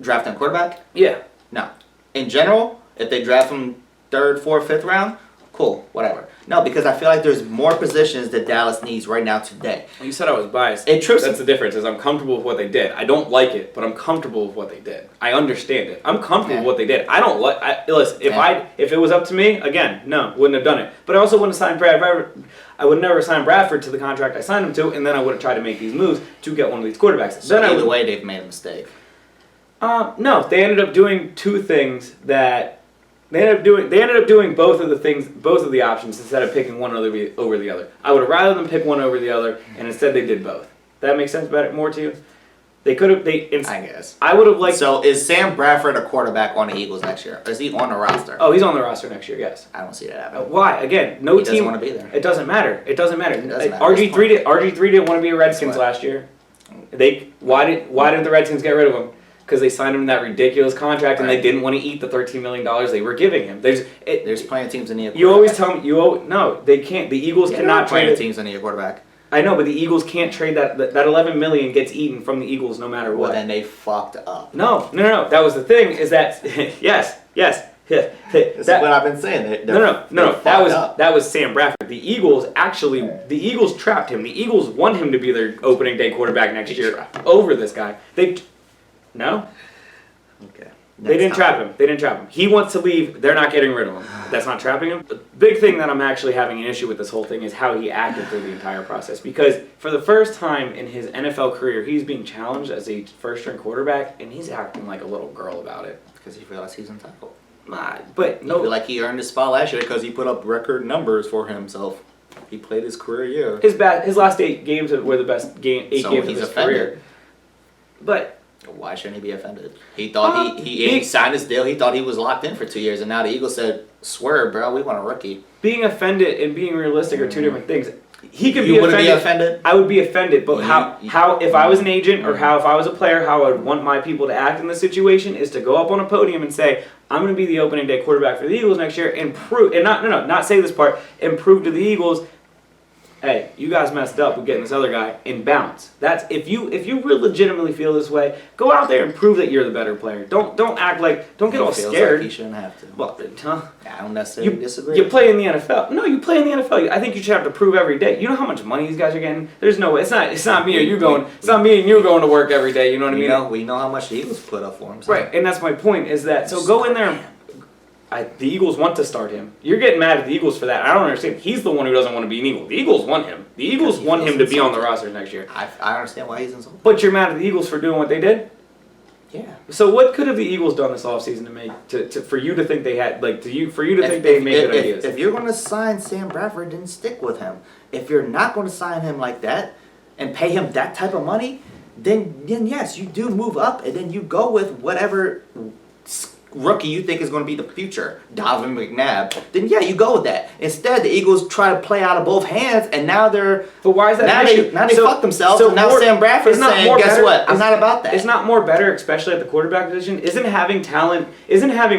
[SPEAKER 2] drafting a quarterback?
[SPEAKER 1] Yeah.
[SPEAKER 2] No. In general, if they draft him 3rd, 4th, 5th round, cool, whatever. No, because I feel like there's more positions that Dallas needs right now today.
[SPEAKER 1] You said I was biased.
[SPEAKER 2] That's
[SPEAKER 1] the difference. Is I'm comfortable with what they did. I don't like it, but I'm comfortable with what they did. I understand it. I'm comfortable with what they did. I don't like. Listen, if it was up to me, again, no, wouldn't have done it. But I also wouldn't have signed Bradford. I would never sign Bradford to the contract I signed him to, and then I would have tried to make these moves to get one of these quarterbacks.
[SPEAKER 2] So either way, they've made a mistake.
[SPEAKER 1] No, they ended up doing two things that. They ended up doing both of the options instead of picking one over the other. I would have rather them pick one over the other, and instead they did both. That makes sense more to you? They could have. I
[SPEAKER 2] guess.
[SPEAKER 1] I would have liked.
[SPEAKER 2] So is Sam Bradford a quarterback on the Eagles next year? Or is he on the roster?
[SPEAKER 1] Oh, he's on the roster next year. Yes.
[SPEAKER 2] I don't see that happening.
[SPEAKER 1] Why? Again, no
[SPEAKER 2] he
[SPEAKER 1] team
[SPEAKER 2] doesn't want to be there.
[SPEAKER 1] It doesn't matter. It doesn't matter.
[SPEAKER 2] RG3
[SPEAKER 1] didn't want to be a Redskins last year. Why did the Redskins get rid of him? Because they signed him in that ridiculous contract and they didn't want to eat the $13 million they were giving him. There's
[SPEAKER 2] plenty of teams in the quarterback.
[SPEAKER 1] You always tell me no, they can't. The Eagles cannot trade
[SPEAKER 2] plenty of teams in the quarterback.
[SPEAKER 1] I know, but the Eagles can't trade that. That $11 million gets eaten from the Eagles no matter what.
[SPEAKER 2] Well, then they fucked up.
[SPEAKER 1] No. That was the thing. Is that yes.
[SPEAKER 2] This is what I've been saying.
[SPEAKER 1] No. That was Sam Bradford. The Eagles trapped him. The Eagles want him to be their opening day quarterback next year over this guy. No?
[SPEAKER 2] Okay.
[SPEAKER 1] They didn't trap him. He wants to leave. They're not getting rid of him. That's not trapping him. The big thing that I'm actually having an issue with this whole thing is how he acted through the entire process. Because for the first time in his NFL career, he's being challenged as a first-string quarterback, and he's acting like a little girl about it.
[SPEAKER 2] Because he feels he's entitled.
[SPEAKER 1] But no.
[SPEAKER 2] I feel like he earned his spot last year because he put up record numbers for himself. He played his career year.
[SPEAKER 1] His last 8 games were the best games of his career. But
[SPEAKER 2] why shouldn't he be offended? He thought he signed his deal. He thought he was locked in for 2 years, and now the Eagles said, "Swear, bro, we want a rookie."
[SPEAKER 1] Being offended and being realistic are two different things. He could
[SPEAKER 2] be offended.
[SPEAKER 1] I would be offended, but how if I was an agent or if I was a player, how I would want my people to act in this situation is to go up on a podium and say, "I'm going to be the opening day quarterback for the Eagles next year," and prove, and not say this part, and prove to the Eagles, hey, you guys messed up with getting this other guy, and bounce. That's if you really legitimately feel this way, go out there and prove that you're the better player. Don't act like don't get all scared.
[SPEAKER 2] Like he shouldn't have to.
[SPEAKER 1] Well,
[SPEAKER 2] I don't necessarily disagree.
[SPEAKER 1] You play in the NFL. No, you play in the NFL. I think you should have to prove every day. You know how much money these guys are getting? There's no way. It's not me or you going. It's not me and you going to work every day. You know what I mean?
[SPEAKER 2] We know how much the Eagles put up for him. So.
[SPEAKER 1] Right, and that's my point. Is that so? Go in there. And, the Eagles want to start him. You're getting mad at the Eagles for that. I don't understand. He's the one who doesn't want to be an Eagle. The Eagles want him. The Eagles want him to be on the roster next year.
[SPEAKER 2] I understand why he's insulted.
[SPEAKER 1] But you're mad at the Eagles for doing what they did?
[SPEAKER 2] Yeah.
[SPEAKER 1] So what could have the Eagles done this offseason to make for you to think they had for you to think they made good ideas?
[SPEAKER 2] If you're going to sign Sam Bradford, then stick with him. If you're not going to sign him like that and pay him that type of money, then yes, you do move up and then you go with rookie you think is going to be the future, Donovan McNabb, then yeah, you go with that. Instead, the Eagles try to play out of both hands, and now they're.
[SPEAKER 1] But why is that an issue?
[SPEAKER 2] Now they fuck themselves, and now Sam Bradford's saying, guess what? I'm not about that.
[SPEAKER 1] It's not more better, especially at the quarterback position. Isn't having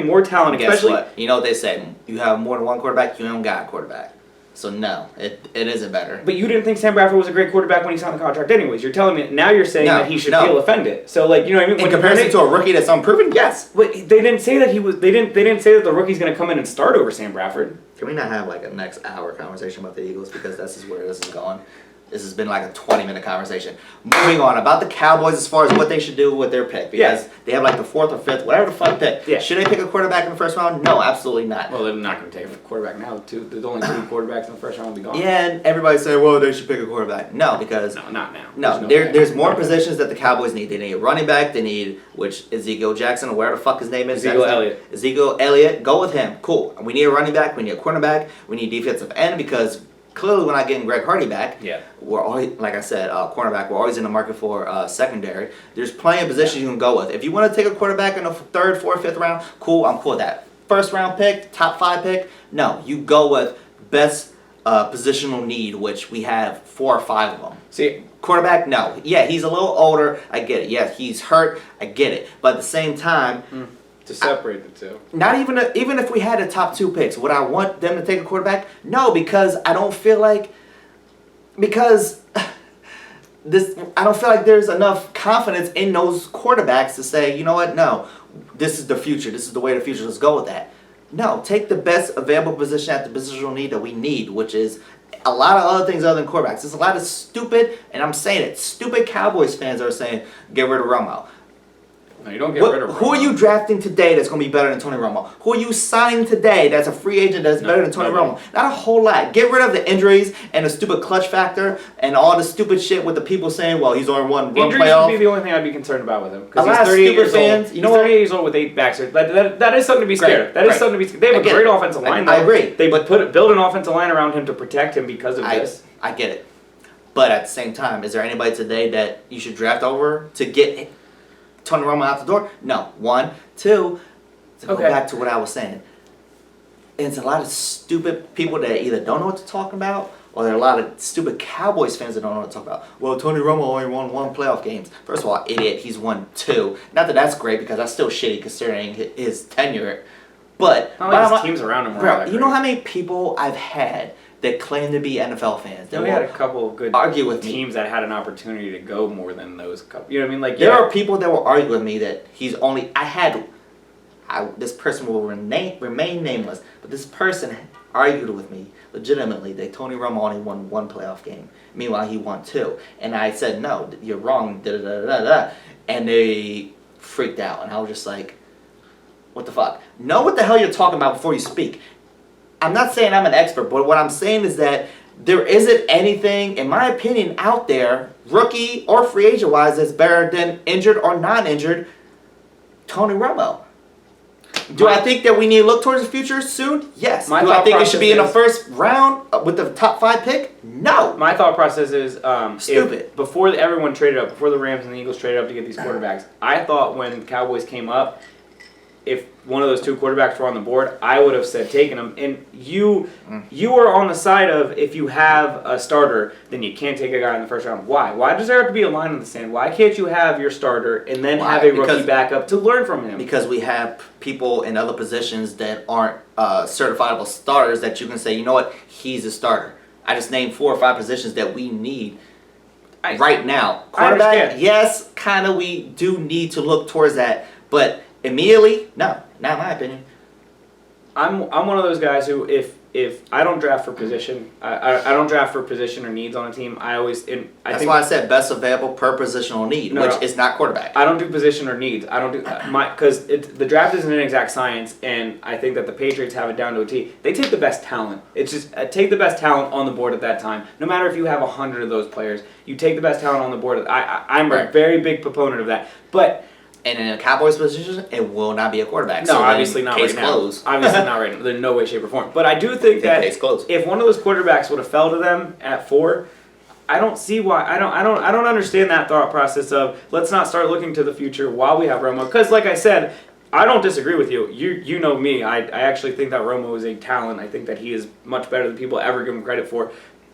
[SPEAKER 1] more talent,
[SPEAKER 2] Guess
[SPEAKER 1] especially.
[SPEAKER 2] what? You know what they say? You have more than one quarterback, you don't got a quarterback. So no, it isn't better.
[SPEAKER 1] But you didn't think Sam Bradford was a great quarterback when he signed the contract anyways. You're telling me now you're saying that he should feel offended. So like, you know what I mean?
[SPEAKER 2] In comparison to a rookie that's unproven, yes.
[SPEAKER 1] But they didn't say that he was. They didn't say that the rookie's going to come in and start over Sam Bradford.
[SPEAKER 2] Can we not have like a next hour conversation about the Eagles, because this is where this is going? This has been like a 20-minute conversation. Moving on, about the Cowboys as far as what they should do with their pick. Because they have like the 4th or 5th, whatever the fuck pick.
[SPEAKER 1] Yeah.
[SPEAKER 2] Should they pick a quarterback in the first round? No, absolutely not.
[SPEAKER 1] Well, they're not going to take a quarterback now. There's only 2 quarterbacks in the first round will be gone.
[SPEAKER 2] Yeah, and everybody's saying, well, they should pick a quarterback. No, because...
[SPEAKER 1] No, not now.
[SPEAKER 2] No, there's more positions that the Cowboys need. They need a running back. They need, which Ezekiel Jackson, or whatever the fuck his name is. Ezekiel Elliott. Go with him. Cool. We need a running back. We need a cornerback. We need defensive end, because... Clearly, we're not getting Greg Hardy back.
[SPEAKER 1] Yeah.
[SPEAKER 2] We're always, like I said, cornerback. We're always in the market for secondary. There's plenty of positions you can go with. If you want to take a quarterback in the 3rd, 4th, 5th round, cool. I'm cool with that. First round pick, top 5 pick. No, you go with best positional need, which we have 4 or 5 of them.
[SPEAKER 1] See,
[SPEAKER 2] quarterback, no. Yeah, he's a little older. I get it. Yeah, he's hurt. I get it. But at the same time.
[SPEAKER 1] To separate the two.
[SPEAKER 2] Not even if we had a top 2 picks, would I want them to take a quarterback? No, because I don't feel like there's enough confidence in those quarterbacks to say, you know what, no, this is the future. This is the way of the future. Let's go with that. No, take the best available position at the positional need that we need, which is a lot of other things other than quarterbacks. There's a lot of stupid, and I'm saying it, stupid Cowboys fans are saying, get rid of Romo.
[SPEAKER 1] No, you don't get rid of Romo.
[SPEAKER 2] Who are you drafting today that's going to be better than Tony Romo? Who are you signing today that's a free agent that's better than Tony Romo? Not a whole lot. Get rid of the injuries and the stupid clutch factor and all the stupid shit with the people saying, well, he's only one playoff.
[SPEAKER 1] Injuries would be the only thing I'd be concerned about with him. Because
[SPEAKER 2] he's 38 years old.
[SPEAKER 1] You know, 38 years old with 8 backs. That is something to be scared. That is something to be scared. They have a great offensive line, though.
[SPEAKER 2] I agree.
[SPEAKER 1] They build an offensive line around him to protect him because of this.
[SPEAKER 2] I get it. But at the same time, is there anybody today that you should draft over to get Tony Romo out the door? No. 1. 2, to go back to what I was saying. It's a lot of stupid people that either don't know what to talk about, or there are a lot of stupid Cowboys fans that don't know what to talk about. Well, Tony Romo only won 1 playoff game. First of all, idiot, he's won 2. Not that that's great, because that's still shitty considering his tenure. But
[SPEAKER 1] his teams around him were
[SPEAKER 2] you know how many people I've had that claim to be NFL fans?
[SPEAKER 1] We had a couple of good
[SPEAKER 2] argue with
[SPEAKER 1] teams that had an opportunity to go more than those couple. You know what I mean? Like
[SPEAKER 2] there are people that will argue with me that he's only. This person will remain nameless, but this person argued with me legitimately that Tony Romo only won 1 playoff game. Meanwhile, he won 2, and I said no, you're wrong. Da da da da da, and they freaked out, and I was just like, what the fuck? Know what the hell you're talking about before you speak. I'm not saying I'm an expert, but what I'm saying is that there isn't anything, in my opinion, out there, rookie or free agent wise, that's better than injured or non-injured Tony Romo. Do I think that we need to look towards the future soon? Yes. Do I think it should be in the first round with the top 5 pick? No.
[SPEAKER 1] My thought process is
[SPEAKER 2] stupid.
[SPEAKER 1] Before everyone traded up, before the Rams and the Eagles traded up to get these quarterbacks, I thought when the Cowboys came up, if one of those 2 quarterbacks were on the board, I would have said taking them. And you are on the side of, if you have a starter, then you can't take a guy in the first round. Why? Why does there have to be a line in the sand? Why can't you have your starter and then have a rookie backup to learn from him?
[SPEAKER 2] Because we have people in other positions that aren't certifiable starters that you can say, you know what, he's a starter. I just named 4 or 5 positions that we need right now. Quarterback, yes, kind of we do need to look towards that, but immediately, no, not my opinion.
[SPEAKER 1] I'm one of those guys who if I don't draft for position, I don't draft for position or needs on a team. That's
[SPEAKER 2] why I said best available per positional need, which is not quarterback.
[SPEAKER 1] I don't do position or needs. I don't do because the draft isn't an exact science, and I think that the Patriots have it down to a T. They take the best talent. It's just take the best talent on the board at that time. No matter if you have 100 of those players, you take the best talent on the board. I'm a very big proponent of that, but.
[SPEAKER 2] And in a Cowboys position, it will not be a quarterback.
[SPEAKER 1] No, so obviously not right now. Obviously not right now. There's no way, shape, or form. But I do think that if one of those quarterbacks would have fell to them at 4, I don't see why. I don't understand that thought process of let's not start looking to the future while we have Romo. Because like I said, I don't disagree with you. You know me. I actually think that Romo is a talent. I think that he is much better than people ever give him credit for.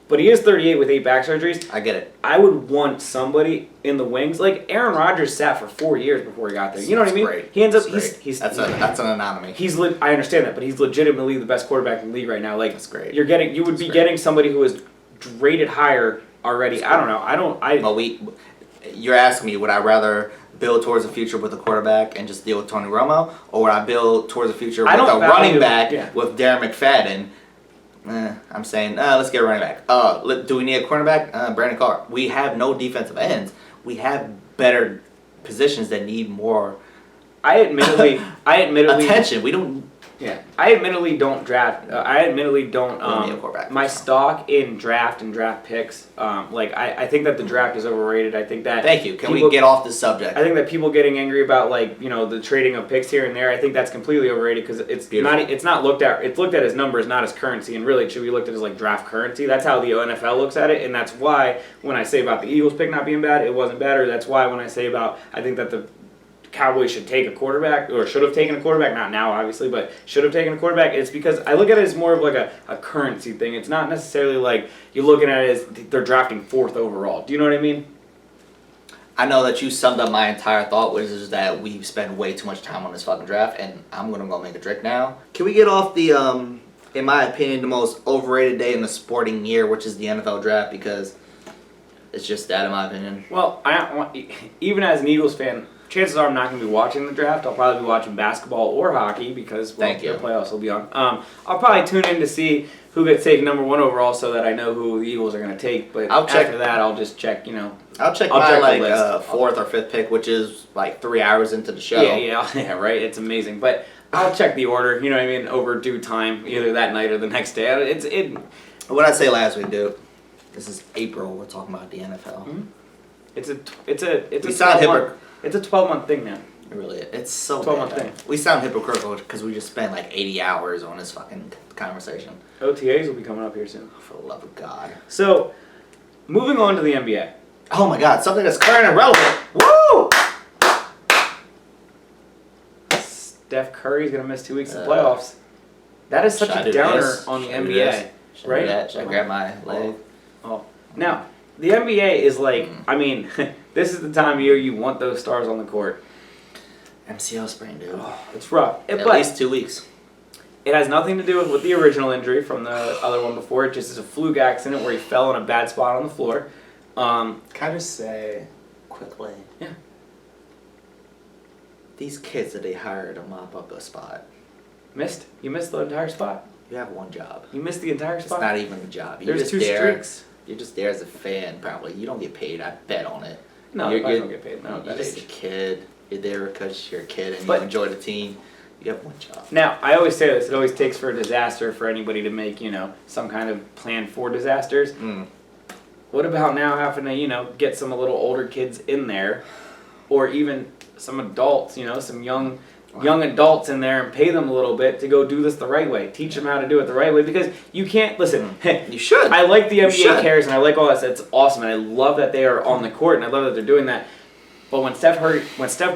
[SPEAKER 1] But he is 38 with 8 back surgeries.
[SPEAKER 2] I get it.
[SPEAKER 1] I would want somebody in the wings. Like Aaron Rodgers sat for 4 years before he got there. You know what I mean?
[SPEAKER 2] Great.
[SPEAKER 1] He ends up
[SPEAKER 2] That's an anomaly.
[SPEAKER 1] I understand that, but he's legitimately the best quarterback in the league right now. Like
[SPEAKER 2] that's great.
[SPEAKER 1] You would be getting somebody who is rated higher already. I don't know.
[SPEAKER 2] You're asking me, would I rather build towards the future with a quarterback and just deal with Tony Romo, or would I build towards the future with a running back with Darren McFadden? I'm saying, let's get a running back. Do we need a cornerback? Brandon Carr. We have no defensive ends. We have better positions that need more.
[SPEAKER 1] I admittedly
[SPEAKER 2] attention. We don't.
[SPEAKER 1] Yeah, I admittedly don't draft. I admittedly don't.
[SPEAKER 2] Need a quarterback.
[SPEAKER 1] My stock in draft and draft picks. I think that the draft is overrated. I think that.
[SPEAKER 2] Thank you. Can we get off this subject?
[SPEAKER 1] I think that people getting angry about the trading of picks here and there. I think that's completely overrated because it's
[SPEAKER 2] Beautiful.
[SPEAKER 1] not. It's not looked at. It's looked at as numbers, not as currency, and really it should be looked at as like draft currency. That's how the NFL looks at it, and that's why when I say about the Eagles pick not being bad, it wasn't bad. Or that's why when I say about I think that the Cowboys should take a quarterback, or should have taken a quarterback, not now obviously, but should have taken a quarterback, it's because I look at it as more of like a currency thing. It's not necessarily like you're looking at it as they're drafting 4th overall. Do you know what I mean?
[SPEAKER 2] I know that you summed up my entire thought, which is that we spend way too much time on this fucking draft, and I'm going to go make a drink now. Can we get off the, in my opinion, the most overrated day in the sporting year, which is the NFL draft, because it's just that in my opinion.
[SPEAKER 1] Well, even as an Eagles fan, chances are I'm not going to be watching the draft. I'll probably be watching basketball or hockey because the playoffs will be on. I'll probably tune in to see who gets taken number 1 overall so that I know who the Eagles are going to take. But after that, I'll just check,
[SPEAKER 2] I'll check my 4th or 5th pick, which is like 3 hours into the show.
[SPEAKER 1] Yeah, right? It's amazing. But I'll check the order, you know what I mean, over due time, either that night or the next day.
[SPEAKER 2] What did I say last week, dude? This is April. We're talking about the NFL.
[SPEAKER 1] Mm-hmm. It's a 12-month thing now.
[SPEAKER 2] It really is. It's so
[SPEAKER 1] 12-month thing.
[SPEAKER 2] We sound hypocritical because we just spent like 80 hours on this fucking conversation.
[SPEAKER 1] OTAs will be coming up here soon.
[SPEAKER 2] For the love of God.
[SPEAKER 1] So, moving on to the NBA.
[SPEAKER 2] Oh my God, something that's current and relevant. Woo!
[SPEAKER 1] Steph Curry's going to miss 2 weeks of playoffs. That is such a downer on the NBA. Right?
[SPEAKER 2] Should I grab my leg?
[SPEAKER 1] Oh. Now, the NBA is like, I mean, this is the time of year you want those stars on the court.
[SPEAKER 2] MCL sprain, dude.
[SPEAKER 1] Oh, it's rough.
[SPEAKER 2] At least 2 weeks.
[SPEAKER 1] It has nothing to do with the original injury from the other one before. It just is a fluke accident where he fell in a bad spot on the floor.
[SPEAKER 2] Can I just say, quickly?
[SPEAKER 1] Yeah.
[SPEAKER 2] These kids that they hired to mop up a spot.
[SPEAKER 1] You missed the entire spot.
[SPEAKER 2] You have one job.
[SPEAKER 1] You missed the entire spot?
[SPEAKER 2] It's not even a job.
[SPEAKER 1] There's 2 streaks.
[SPEAKER 2] You're just there as a fan, probably. You don't get paid. I bet on it.
[SPEAKER 1] No, you don't get paid. No,
[SPEAKER 2] you're just a kid. You're there because you're a kid and you enjoy the team. You have one job.
[SPEAKER 1] Now, I always say this. It always takes for a disaster for anybody to make, some kind of plan for disasters. What about now having to, get some little older kids in there, or even some adults, some young adults in there, and pay them a little bit to go do this the right way. Teach them how to do it the right way, because you can't listen.
[SPEAKER 2] You should.
[SPEAKER 1] I like the NBA cares, and I like all that. It's awesome, and I love that they are on the court, and I love that they're doing that. But when Steph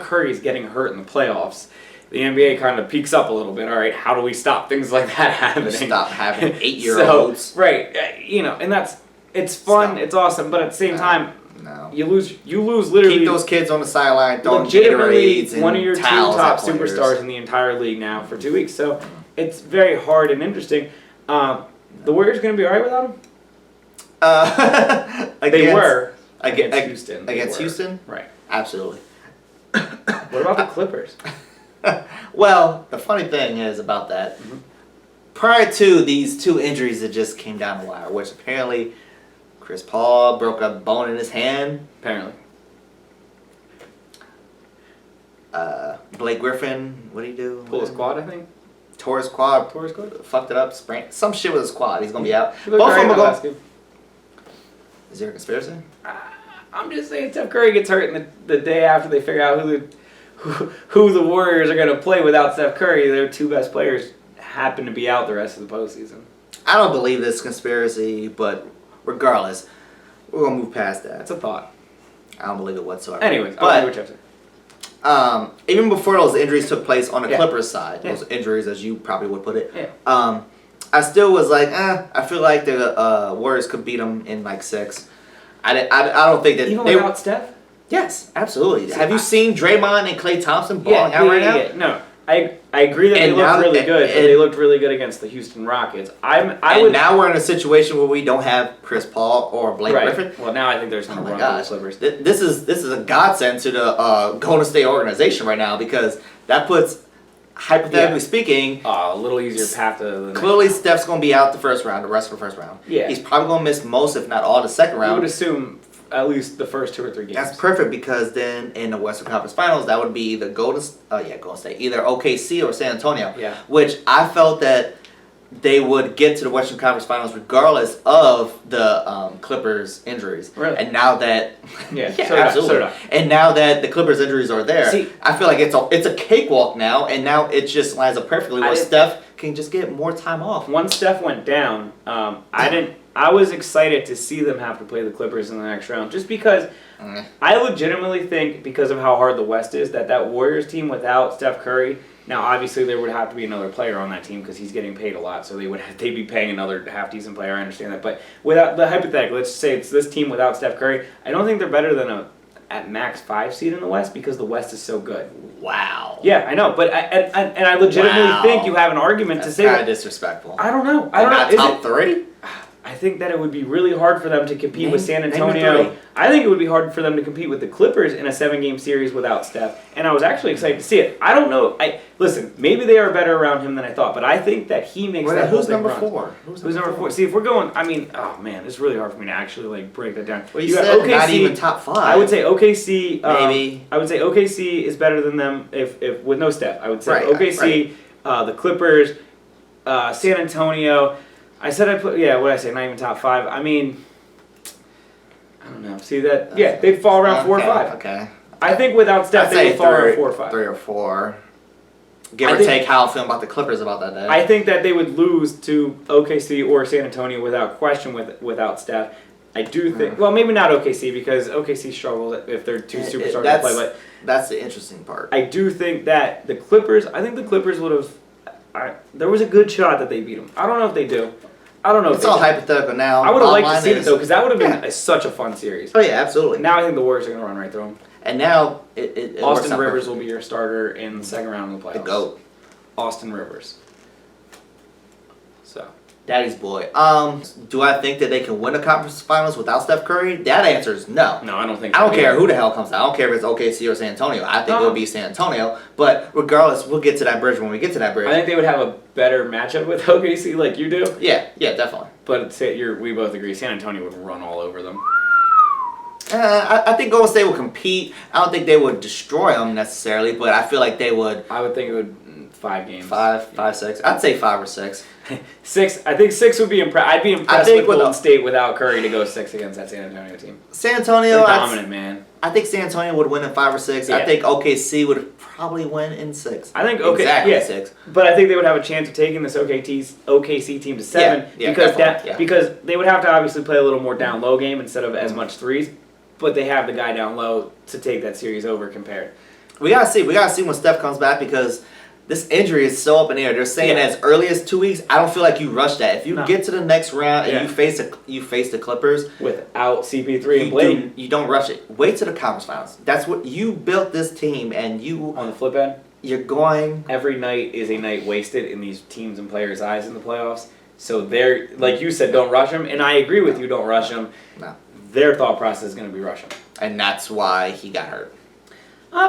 [SPEAKER 1] Curry is getting hurt in the playoffs, the NBA kind of peaks up a little bit. All right, how do we stop things like that happening?
[SPEAKER 2] Stop having 8-year-olds.
[SPEAKER 1] Right, and it's fun, it's awesome, but at the same time,
[SPEAKER 2] no.
[SPEAKER 1] You lose literally.
[SPEAKER 2] Keep those kids on the sideline. Don't
[SPEAKER 1] legitimately one of your 2
[SPEAKER 2] top
[SPEAKER 1] top superstars in the entire league now for 2 weeks. So it's very hard and interesting. The Warriors going to be all right without him? They were against Houston.
[SPEAKER 2] Against Houston?
[SPEAKER 1] Right.
[SPEAKER 2] Absolutely.
[SPEAKER 1] What about the Clippers?
[SPEAKER 2] Well, the funny thing is about that, prior to these 2 injuries that just came down the wire, which apparently Chris Paul broke a bone in his hand.
[SPEAKER 1] Apparently.
[SPEAKER 2] Blake Griffin, what did he do?
[SPEAKER 1] Pull his quad, I think.
[SPEAKER 2] Tore his quad. Fucked it up. Sprained. Some shit with his quad. He's going to be out. Both of them are going. Is there a conspiracy?
[SPEAKER 1] I'm just saying Steph Curry gets hurt the day after they figure out who the Warriors are going to play without Steph Curry. Their 2 best players happen to be out the rest of the postseason.
[SPEAKER 2] I don't believe this conspiracy, but regardless, we're going to move past that.
[SPEAKER 1] That's a thought.
[SPEAKER 2] I don't believe it whatsoever.
[SPEAKER 1] Anyways,
[SPEAKER 2] but
[SPEAKER 1] what you have to say.
[SPEAKER 2] even before those injuries took place on the
[SPEAKER 1] Yeah.
[SPEAKER 2] Clippers side,
[SPEAKER 1] Yeah.
[SPEAKER 2] those injuries as you probably would put it,
[SPEAKER 1] Yeah.
[SPEAKER 2] I still was like, I feel like the Warriors could beat them in like 6. I don't think that
[SPEAKER 1] Even
[SPEAKER 2] they.
[SPEAKER 1] without Steph?
[SPEAKER 2] Yes, absolutely.
[SPEAKER 1] See,
[SPEAKER 2] Have you seen Draymond and Klay Thompson balling
[SPEAKER 1] Yeah,
[SPEAKER 2] out right now?
[SPEAKER 1] yeah. No, I agree that
[SPEAKER 2] And
[SPEAKER 1] they looked
[SPEAKER 2] now-
[SPEAKER 1] really good, but
[SPEAKER 2] and-
[SPEAKER 1] they looked really good against the Houston Rockets.
[SPEAKER 2] Now we're in a situation where we don't have Chris Paul or Blake Griffin.
[SPEAKER 1] Well, now I think there's going
[SPEAKER 2] Oh
[SPEAKER 1] to
[SPEAKER 2] my
[SPEAKER 1] run
[SPEAKER 2] gosh,
[SPEAKER 1] for the Clippers.
[SPEAKER 2] this is a godsend to the Golden State organization right now because that puts, hypothetically speaking,
[SPEAKER 1] A little easier path to the next
[SPEAKER 2] clearly
[SPEAKER 1] round.
[SPEAKER 2] Steph's going to be out the first round, the rest of the first round.
[SPEAKER 1] Yeah.
[SPEAKER 2] He's probably going to miss most, if not all, the second
[SPEAKER 1] I would
[SPEAKER 2] round.
[SPEAKER 1] assume at least the first 2 or 3 games.
[SPEAKER 2] That's perfect because then in the Western Conference Finals, that would be either Golden State, either OKC or San Antonio.
[SPEAKER 1] Yeah.
[SPEAKER 2] Which I felt that they would get to the Western Conference Finals regardless of the Clippers injuries.
[SPEAKER 1] Really?
[SPEAKER 2] And now that
[SPEAKER 1] Yeah,
[SPEAKER 2] yeah,
[SPEAKER 1] so did I,
[SPEAKER 2] absolutely.
[SPEAKER 1] so did I.
[SPEAKER 2] And now that the Clippers injuries are there,
[SPEAKER 1] See-
[SPEAKER 2] I feel like it's a cakewalk now, and now it just lines up perfectly where Steph can just get more time off.
[SPEAKER 1] Once Steph went down, I was excited to see them have to play the Clippers in the next round, just because I legitimately think, because of how hard the West is, that Warriors team without Steph Curry. Now, obviously, there would have to be another player on that team because he's getting paid a lot, so they'd be paying another half decent player. I understand that, but without the hypothetical, let's say it's this team without Steph Curry. I don't think they're better than a at max 5 seed in the West because the West is so good.
[SPEAKER 2] Wow.
[SPEAKER 1] Yeah, I know, but I legitimately think you have an argument
[SPEAKER 2] That's
[SPEAKER 1] to say
[SPEAKER 2] kind of
[SPEAKER 1] that.
[SPEAKER 2] disrespectful.
[SPEAKER 1] I don't know. I don't know.
[SPEAKER 2] Not
[SPEAKER 1] Is
[SPEAKER 2] top
[SPEAKER 1] it-
[SPEAKER 2] 3?
[SPEAKER 1] I think that it would be really hard for them to compete with San
[SPEAKER 2] Name
[SPEAKER 1] Antonio.
[SPEAKER 2] 3.
[SPEAKER 1] I think it would be hard for them to compete with the Clippers in a 7-game series without Steph. And I was actually excited to see it. I don't know. Listen, maybe they are better around him than I thought, but I think that he makes that whole
[SPEAKER 2] Who's
[SPEAKER 1] thing
[SPEAKER 2] number
[SPEAKER 1] run.
[SPEAKER 2] 4?
[SPEAKER 1] Who's number 4? See, if we're going, oh man, it's really hard for me to actually break that down.
[SPEAKER 2] Well, you said not even top 5.
[SPEAKER 1] I would say OKC.
[SPEAKER 2] Maybe.
[SPEAKER 1] I would say OKC is better than them if with no Steph. I would say
[SPEAKER 2] Right,
[SPEAKER 1] OKC, the Clippers, San Antonio. I said I put, what did I say? Not even top 5. I mean, I don't know. See that? Yeah, they'd fall around 4 or 5.
[SPEAKER 2] Okay.
[SPEAKER 1] I think without Steph, they would fall around 4 or 5.
[SPEAKER 2] 3 or 4. Give or take how I feel about the Clippers about that day.
[SPEAKER 1] I think that they would lose to OKC or San Antonio without question without Steph. I do think, well, maybe not OKC because OKC struggles if they're two superstars to play, but
[SPEAKER 2] that's the interesting part.
[SPEAKER 1] I do think that the Clippers would have, there was a good shot that they beat them. I don't know if they do. I don't know if
[SPEAKER 2] It's
[SPEAKER 1] they
[SPEAKER 2] all
[SPEAKER 1] do.
[SPEAKER 2] hypothetical now.
[SPEAKER 1] I would have liked to
[SPEAKER 2] Bottom
[SPEAKER 1] see
[SPEAKER 2] line
[SPEAKER 1] it though because that would have been
[SPEAKER 2] yeah.
[SPEAKER 1] such a fun series.
[SPEAKER 2] Oh yeah, absolutely.
[SPEAKER 1] Now I think the Warriors are going to run right through them.
[SPEAKER 2] And now it
[SPEAKER 1] Austin
[SPEAKER 2] works out
[SPEAKER 1] Rivers
[SPEAKER 2] perfectly.
[SPEAKER 1] will be your starter in the second round of the playoffs.
[SPEAKER 2] The GOAT.
[SPEAKER 1] Austin Rivers. So.
[SPEAKER 2] Daddy's boy. Do I think that they can win the conference finals without Steph Curry? That answer is no.
[SPEAKER 1] No, I don't think
[SPEAKER 2] I
[SPEAKER 1] so.
[SPEAKER 2] don't care who the hell comes out. I don't care if it's OKC or San Antonio. I think it'll be San Antonio. But regardless, we'll get to that bridge when we get to that bridge.
[SPEAKER 1] I think they would have a better matchup with OKC like you do.
[SPEAKER 2] Yeah, definitely.
[SPEAKER 1] But we both agree San Antonio would run all over them.
[SPEAKER 2] I think Golden State will compete. I don't think they would destroy them necessarily, but I feel like they would.
[SPEAKER 1] I would think it would 5 games.
[SPEAKER 2] 5, 6. I'd say 5 or 6.
[SPEAKER 1] 6. I think 6 would be impressed. I'd be impressed
[SPEAKER 2] think
[SPEAKER 1] with Golden State without Curry to go 6 against that San Antonio team.
[SPEAKER 2] San Antonio,
[SPEAKER 1] They're dominant, man.
[SPEAKER 2] I think San Antonio would win in 5 or 6.
[SPEAKER 1] Yeah.
[SPEAKER 2] I think OKC would probably win in 6.
[SPEAKER 1] I think
[SPEAKER 2] exactly 6.
[SPEAKER 1] But I think they would have a chance of taking this OKC team to 7
[SPEAKER 2] Yeah,
[SPEAKER 1] because
[SPEAKER 2] definitely.
[SPEAKER 1] because they would have to obviously play a little more down low game instead of as much threes. But they have the guy down low to take that series over compared.
[SPEAKER 2] We gotta see when Steph comes back because this injury is so up in the air. They're saying as early as 2 weeks. I don't feel like you rush that. If you get to the next round and you face the Clippers
[SPEAKER 1] without CP3 and Blake,
[SPEAKER 2] you don't rush it. Wait to the conference finals. That's what you built this team, and you
[SPEAKER 1] on the flip end,
[SPEAKER 2] you're going.
[SPEAKER 1] every night is a night wasted in these teams and players' eyes in the playoffs. So they're like you said, don't rush them, and I agree with you. Don't rush them.
[SPEAKER 2] No.
[SPEAKER 1] Their thought process is going to be rush them.
[SPEAKER 2] And that's why he got hurt.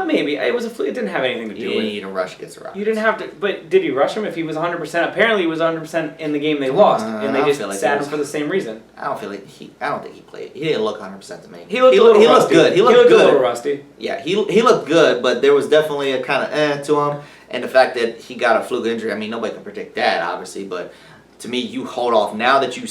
[SPEAKER 1] Maybe it was it didn't have anything to do
[SPEAKER 2] You
[SPEAKER 1] with.
[SPEAKER 2] didn't need to rush against the Rockets.
[SPEAKER 1] You didn't have to, but did he rush him if he was 100%? Apparently, he was 100% in the game they lost, and they
[SPEAKER 2] I
[SPEAKER 1] just
[SPEAKER 2] feel like
[SPEAKER 1] sat
[SPEAKER 2] he
[SPEAKER 1] him for the same reason.
[SPEAKER 2] I don't think he played. He didn't look 100% to me.
[SPEAKER 1] He looked a little rusty.
[SPEAKER 2] Looked good. He looked
[SPEAKER 1] a
[SPEAKER 2] good.
[SPEAKER 1] little rusty.
[SPEAKER 2] Yeah, he looked good, but there was definitely a kind of to him, and the fact that he got a fluke injury. I mean, nobody can predict that, obviously, but. To me, you hold off. Now that you have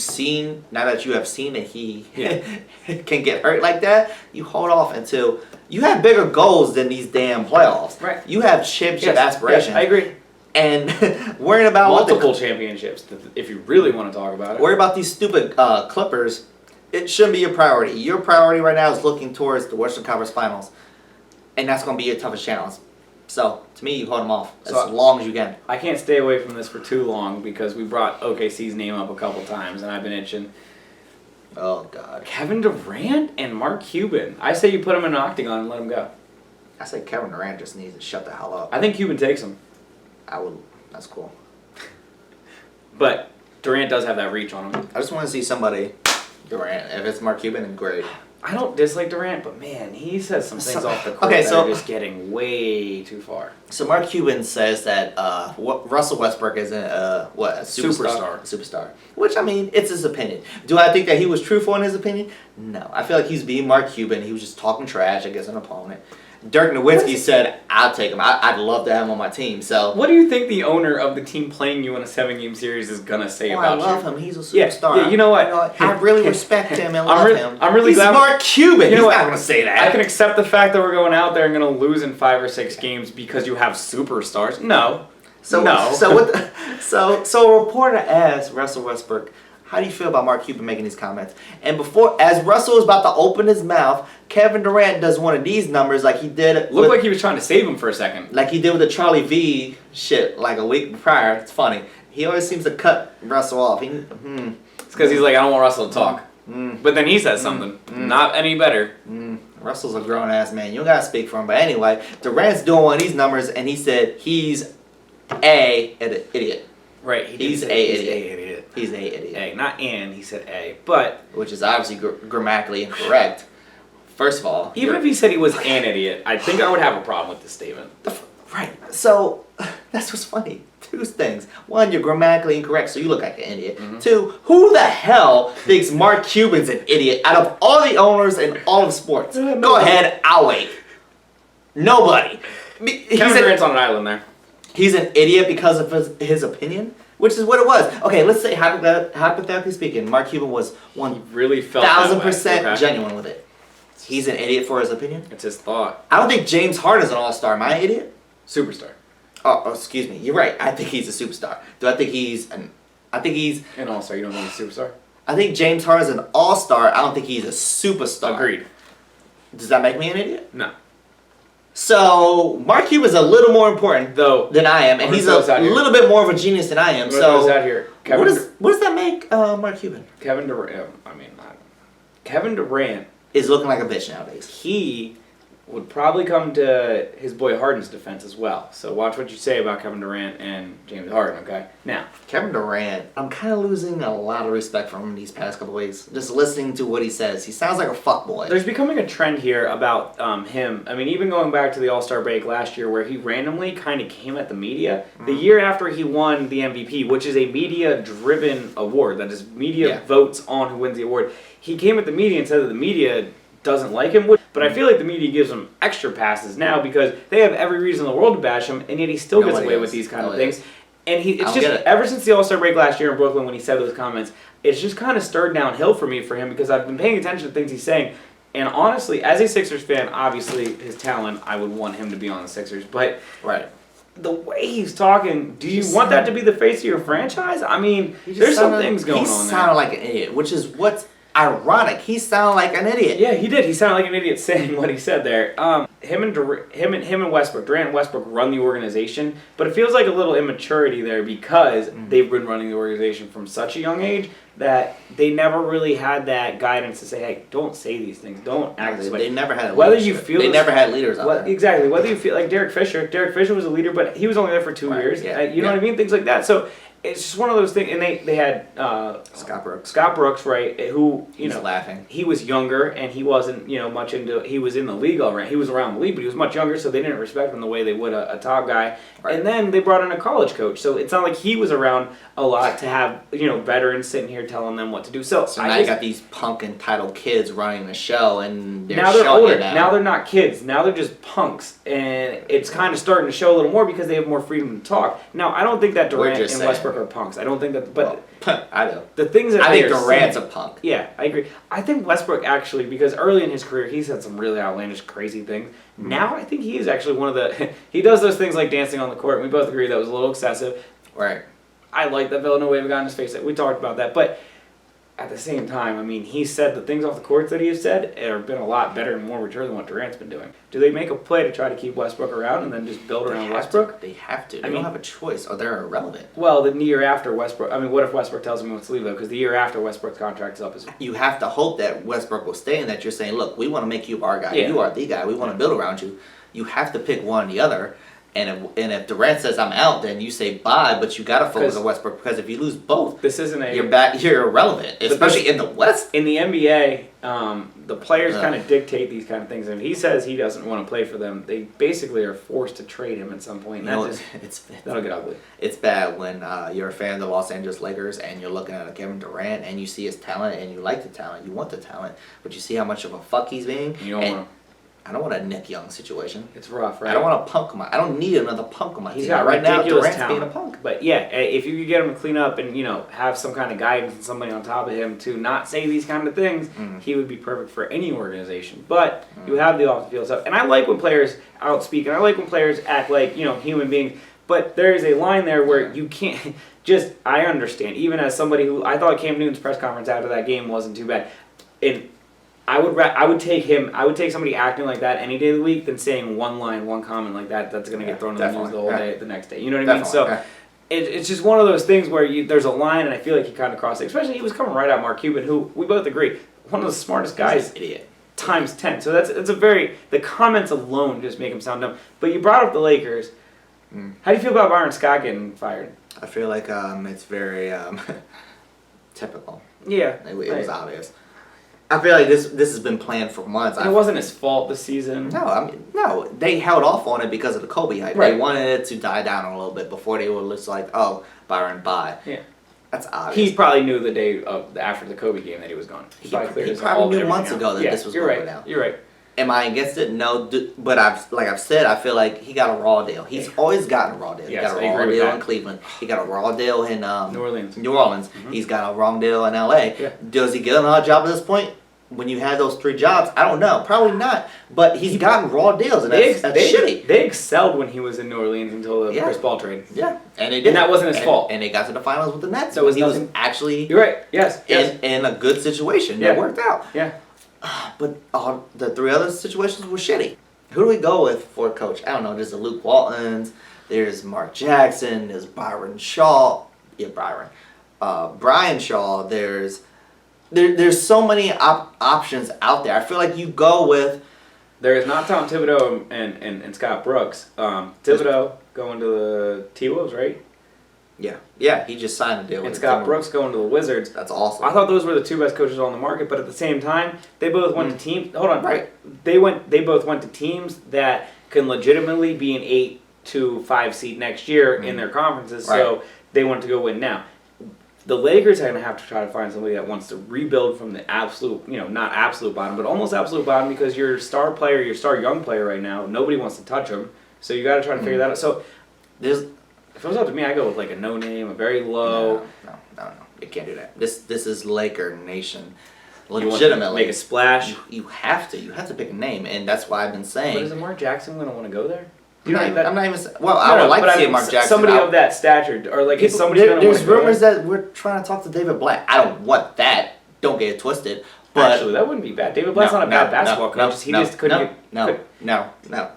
[SPEAKER 2] seen that he can get hurt like that, you hold off until you have bigger goals than these damn playoffs.
[SPEAKER 1] Right.
[SPEAKER 2] You have championship aspirations.
[SPEAKER 1] Yes, I agree.
[SPEAKER 2] And worrying about
[SPEAKER 1] multiple championships, if you really want to talk about it.
[SPEAKER 2] Worry about these stupid Clippers. It shouldn't be your priority. Your priority right now is looking towards the Western Conference Finals. and that's going to be your toughest challenge. So, to me, you hold him off as
[SPEAKER 1] So,
[SPEAKER 2] long as you can.
[SPEAKER 1] I can't stay away from this for too long because we brought OKC's name up a couple times, and I've been itching.
[SPEAKER 2] Oh, God.
[SPEAKER 1] Kevin Durant and Mark Cuban. I say you put him in an octagon and let him go.
[SPEAKER 2] I say Kevin Durant just needs to shut the hell up.
[SPEAKER 1] I think Cuban takes him.
[SPEAKER 2] I would. That's cool.
[SPEAKER 1] But Durant does have that reach on him.
[SPEAKER 2] I just want to see somebody, Durant. If it's Mark Cuban, then great.
[SPEAKER 1] I don't dislike Durant, but man, he says some things off the court
[SPEAKER 2] okay,
[SPEAKER 1] that
[SPEAKER 2] so-
[SPEAKER 1] are just getting way too far.
[SPEAKER 2] So Mark Cuban says that Russell Westbrook isn't a
[SPEAKER 1] Superstar.
[SPEAKER 2] Superstar. Which, I mean, it's his opinion. Do I think that he was truthful in his opinion? No. I feel like he's being Mark Cuban. He was just talking trash against an opponent. Dirk Nowitzki said, "I'll take him. I'd love to have him on my team." So
[SPEAKER 1] What do you think the owner of the team playing you in a 7-game series is gonna say
[SPEAKER 2] I
[SPEAKER 1] about
[SPEAKER 2] love
[SPEAKER 1] you?
[SPEAKER 2] him. He's a
[SPEAKER 1] Yeah,
[SPEAKER 2] superstar.
[SPEAKER 1] yeah, you know what?
[SPEAKER 2] I really respect him and love him.
[SPEAKER 1] I'm really
[SPEAKER 2] He's
[SPEAKER 1] glad.
[SPEAKER 2] Mark Cuban.
[SPEAKER 1] You know
[SPEAKER 2] He's
[SPEAKER 1] what?
[SPEAKER 2] not gonna say that.
[SPEAKER 1] I can accept the fact that we're going out there and gonna lose in 5 or 6 games because you have superstars. No.
[SPEAKER 2] So
[SPEAKER 1] no.
[SPEAKER 2] So a reporter asked Russell Westbrook, "How do you feel about Mark Cuban making these comments?" And as Russell was about to open his mouth, Kevin Durant does one of these numbers like he did.
[SPEAKER 1] Looked like he was trying to save him for a second.
[SPEAKER 2] Like he did with the Charlie V shit like a week prior. It's funny. He always seems to cut Russell off.
[SPEAKER 1] It's because he's like, I don't want Russell to talk. But then he says something. Not any better.
[SPEAKER 2] Russell's a grown ass man. You don't gotta speak for him. But anyway, Durant's doing one of these numbers, and he said he's an idiot.
[SPEAKER 1] Right.
[SPEAKER 2] He's
[SPEAKER 1] an
[SPEAKER 2] idiot. He's a idiot.
[SPEAKER 1] A, not and. He said a. But
[SPEAKER 2] which is obviously grammatically incorrect. First of all,
[SPEAKER 1] even if he said he was an idiot, I think I would have a problem with this statement.
[SPEAKER 2] Right. So that's what's funny. 2 things. 1, you're grammatically incorrect, so you look like an idiot. 2, who the hell thinks Mark Cuban's an idiot out of all the owners in all of sports? Go ahead, I'll wait. Nobody.
[SPEAKER 1] Kevin Durant's on an island there.
[SPEAKER 2] He's an idiot because of his opinion, which is what it was. Okay, let's say hypothetically speaking, Mark Cuban was
[SPEAKER 1] He really felt that way.
[SPEAKER 2] 1,000% genuine with it. He's an idiot for his opinion.
[SPEAKER 1] It's his thought.
[SPEAKER 2] I don't think James Harden is an all-star. Am I an idiot?
[SPEAKER 1] Superstar.
[SPEAKER 2] Oh, excuse me. You're right. I think he's a superstar. Do I think he's an? I think he's
[SPEAKER 1] An all-star. You don't think he's a superstar?
[SPEAKER 2] I think James Harden's an all-star. I don't think he's a superstar.
[SPEAKER 1] Agreed.
[SPEAKER 2] Does that make me an idiot?
[SPEAKER 1] No.
[SPEAKER 2] So Mark Cuban's a little more important
[SPEAKER 1] Though
[SPEAKER 2] than I am, and he's a little bit more of a genius than I am. So
[SPEAKER 1] out here.
[SPEAKER 2] what does that make Mark Cuban?
[SPEAKER 1] Kevin Durant. Kevin Durant.
[SPEAKER 2] Is looking like a bitch nowadays.
[SPEAKER 1] He would probably come to his boy Harden's defense as well. So watch what you say about Kevin Durant and James Harden, okay? Now,
[SPEAKER 2] Kevin Durant, I'm kind of losing a lot of respect for him these past couple weeks. Just listening to what he says, he sounds like a fuckboy.
[SPEAKER 1] there's becoming a trend here about him. I mean, even going back to the All-Star break last year where he randomly kind of came at the media. The year after he won the MVP, which is a media-driven award, that is media votes on who wins the award, he came at the media and said that the media doesn't like him, but I feel like the media gives him extra passes now because they have every reason in the world to bash him, and yet he still gets away with these kind of things. And it's just ever since the All-Star break last year in Brooklyn when he said those comments, it's just kind of stirred downhill for me for him because I've been paying attention to things he's saying. And honestly, as a Sixers fan, obviously his talent, I would want him to be on the Sixers, but the way he's talking, do you want that to be the face of your franchise? I mean, there's some things going on there.
[SPEAKER 2] He sounded like an idiot, which is what's ironic. He sounded like an idiot.
[SPEAKER 1] Yeah, he did. He sounded like an idiot saying what he said there. Him and Westbrook, Durant and Westbrook run the organization, but it feels like a little immaturity there because they've been running the organization from such a young age that they never really had that guidance to say, hey, don't say these things, don't act this way.
[SPEAKER 2] They never had whether you feel they never had leaders out there.
[SPEAKER 1] Exactly. Whether you feel like Derek Fisher was a leader, but he was only there for 2 years.
[SPEAKER 2] Yeah.
[SPEAKER 1] You know what I mean? Things like that. So it's just one of those things. And they had Scott Brooks, right? Who
[SPEAKER 2] He's laughing.
[SPEAKER 1] He was younger and he wasn't much into. He was in the league already. He was around the league, but he was much younger, so they didn't respect him the way they would a top guy. Right. And then they brought in a college coach, so it's not like he was around a lot to have veterans sitting here telling them what to do. So
[SPEAKER 2] now you got these punk entitled kids running the show, and
[SPEAKER 1] now they're older. Now they're not kids. Now they're just punks, and it's kind of starting to show a little more because they have more freedom to talk. Now I don't think that Durant and Westbrook are punks. I don't think that, but
[SPEAKER 2] I do.
[SPEAKER 1] The things that
[SPEAKER 2] I think Durant's a punk.
[SPEAKER 1] Yeah, I agree. I think Westbrook actually, because early in his career he said some really outlandish, crazy things. Now I think he is actually one of the. He does those things like dancing on the court. And we both agree that was a little excessive.
[SPEAKER 2] Right.
[SPEAKER 1] I like that Villanueva got in his face. We talked about that, but at the same time, I mean, he said the things off the court that he has said have been a lot better and more mature than what Durant's been doing. Do they make a play to try to keep Westbrook around and then just build around Westbrook?
[SPEAKER 2] They have to. They don't have a choice, or they're irrelevant.
[SPEAKER 1] Well, the year after Westbrook, I mean, what if Westbrook tells him he wants to leave, though? Because the year after Westbrook's contract's up as well.
[SPEAKER 2] You have to hope that Westbrook will stay and that you're saying, look, we want to make you our guy. Yeah. You are the guy. We want to build around you. You have to pick one or the other. And if Durant says I'm out, then you say bye, but you gotta focus on Westbrook because if you lose both, you're irrelevant, especially in the West.
[SPEAKER 1] In the NBA, the players kind of dictate these kind of things, and if he says he doesn't want to play for them, they basically are forced to trade him at some point. That'll get ugly.
[SPEAKER 2] It's bad when you're a fan of the Los Angeles Lakers and you're looking at a Kevin Durant and you see his talent and you like the talent, you want the talent, but you see how much of a fuck he's being. I don't want a Nick Young situation.
[SPEAKER 1] It's rough, right?
[SPEAKER 2] I don't want a punk on my. I don't need another punk on my team.
[SPEAKER 1] He's got
[SPEAKER 2] right now. Durant's
[SPEAKER 1] talent.
[SPEAKER 2] being a punk.
[SPEAKER 1] But yeah, if you could get him to clean up and have some kind of guidance and somebody on top of him to not say these kind of things, he would be perfect for any organization. But you have the off the field stuff, and I like when players outspeak, and I like when players act like human beings. But there is a line there where you can't. I understand, even as somebody who I thought Cam Newton's press conference after that game wasn't too bad, and I would take somebody acting like that any day of the week than saying one line, one comment like that that's going to get thrown in the news the whole day, the next day. You know what I mean? So it's just one of those things where there's a line, and I feel like he kind of crossed it. Especially he was coming right at Mark Cuban, who we both agree, one of the smartest guys.
[SPEAKER 2] Idiot.
[SPEAKER 1] Times 10. So the comments alone just make him sound dumb. But you brought up the Lakers. How do you feel about Byron Scott getting fired?
[SPEAKER 2] I feel like it's very typical.
[SPEAKER 1] Yeah.
[SPEAKER 2] It was obvious. I feel like this has been planned for months.
[SPEAKER 1] And it wasn't his fault this season.
[SPEAKER 2] No, they held off on it because of the Kobe hype. Right. They wanted it to die down a little bit before they were just like, oh, Byron, bye.
[SPEAKER 1] Yeah.
[SPEAKER 2] That's obvious.
[SPEAKER 1] He probably knew the day after the Kobe game that he was gone.
[SPEAKER 2] He probably knew months ago that this was going to go down.
[SPEAKER 1] You're right.
[SPEAKER 2] Am I against it? No, but I've said, I feel like he got a raw deal. He's always gotten a raw deal. He got a raw deal in Cleveland. He got a raw deal in New
[SPEAKER 1] Orleans.
[SPEAKER 2] Mm-hmm. He's got a raw deal in LA.
[SPEAKER 1] Yeah.
[SPEAKER 2] Does he get another job at this point? When you had those 3 jobs, I don't know. Probably not. But he's gotten raw deals, and that's shitty.
[SPEAKER 1] They excelled when he was in New Orleans until the Chris Paul trade.
[SPEAKER 2] Yeah, and they did.
[SPEAKER 1] And that wasn't his fault.
[SPEAKER 2] And they got to the finals with the Nets.
[SPEAKER 1] So
[SPEAKER 2] he was actually.
[SPEAKER 1] You're right. Yes.
[SPEAKER 2] In a good situation. That worked out.
[SPEAKER 1] Yeah.
[SPEAKER 2] But the 3 other situations were shitty. Who do we go with for coach? I don't know. There's the Luke Waltons. There's Mark Jackson. There's Byron Shaw. Yeah, Brian Shaw. There's so many options out there. I feel like you go with.
[SPEAKER 1] There is not Tom Thibodeau and Scott Brooks. Thibodeau going to the T-Wolves, right?
[SPEAKER 2] Yeah, he just signed a deal.
[SPEAKER 1] And Scott Brooks going to the Wizards.
[SPEAKER 2] That's awesome.
[SPEAKER 1] I thought those were the 2 best coaches on the market, but at the same time, they both went to teams. Hold on, right? They both went to teams that can legitimately be an 8 to 5 seed next year in their conferences. Right. So they want to go win now. The Lakers are going to have to try to find somebody that wants to rebuild from the absolute, not absolute bottom, but almost absolute bottom, because your star player, your star young player right now, nobody wants to touch him. So you got to try to figure that out. So if it was up to me, I go with like a no name, a very low.
[SPEAKER 2] No. You can't do that. This is Laker Nation. Legitimately.
[SPEAKER 1] You want to make a splash?
[SPEAKER 2] You have to. You have to pick a name, and that's why I've been saying.
[SPEAKER 1] But is Mark Jackson going to want to go there?
[SPEAKER 2] I'm not even. Well, I would like to see Mark Jackson.
[SPEAKER 1] Somebody of that stature, or like somebody.
[SPEAKER 2] There's rumors that we're trying to talk to David Black. I don't want that. Don't get it twisted. But
[SPEAKER 1] actually, that wouldn't be bad. David Black's not a bad basketball coach. He just couldn't.
[SPEAKER 2] No.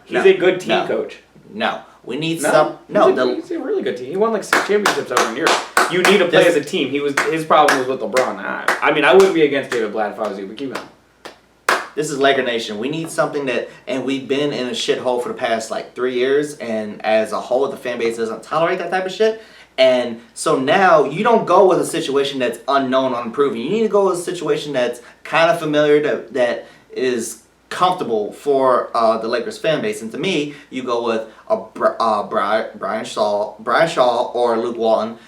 [SPEAKER 1] He's a good team coach.
[SPEAKER 2] No, we need some. No,
[SPEAKER 1] he's a really good team. He won like 6 championships over in Europe. You need to play as a team. His problem was with LeBron. I mean, I wouldn't be against David Black if I was you, but keep going.
[SPEAKER 2] This is Laker Nation. We need something and we've been in a shithole for the past 3 years, and as a whole, the fan base doesn't tolerate that type of shit. And so now you don't go with a situation that's unknown, unproven. You need to go with a situation that's kind of familiar, that is comfortable for the Lakers fan base. And to me, you go with Brian Shaw or Luke Walton.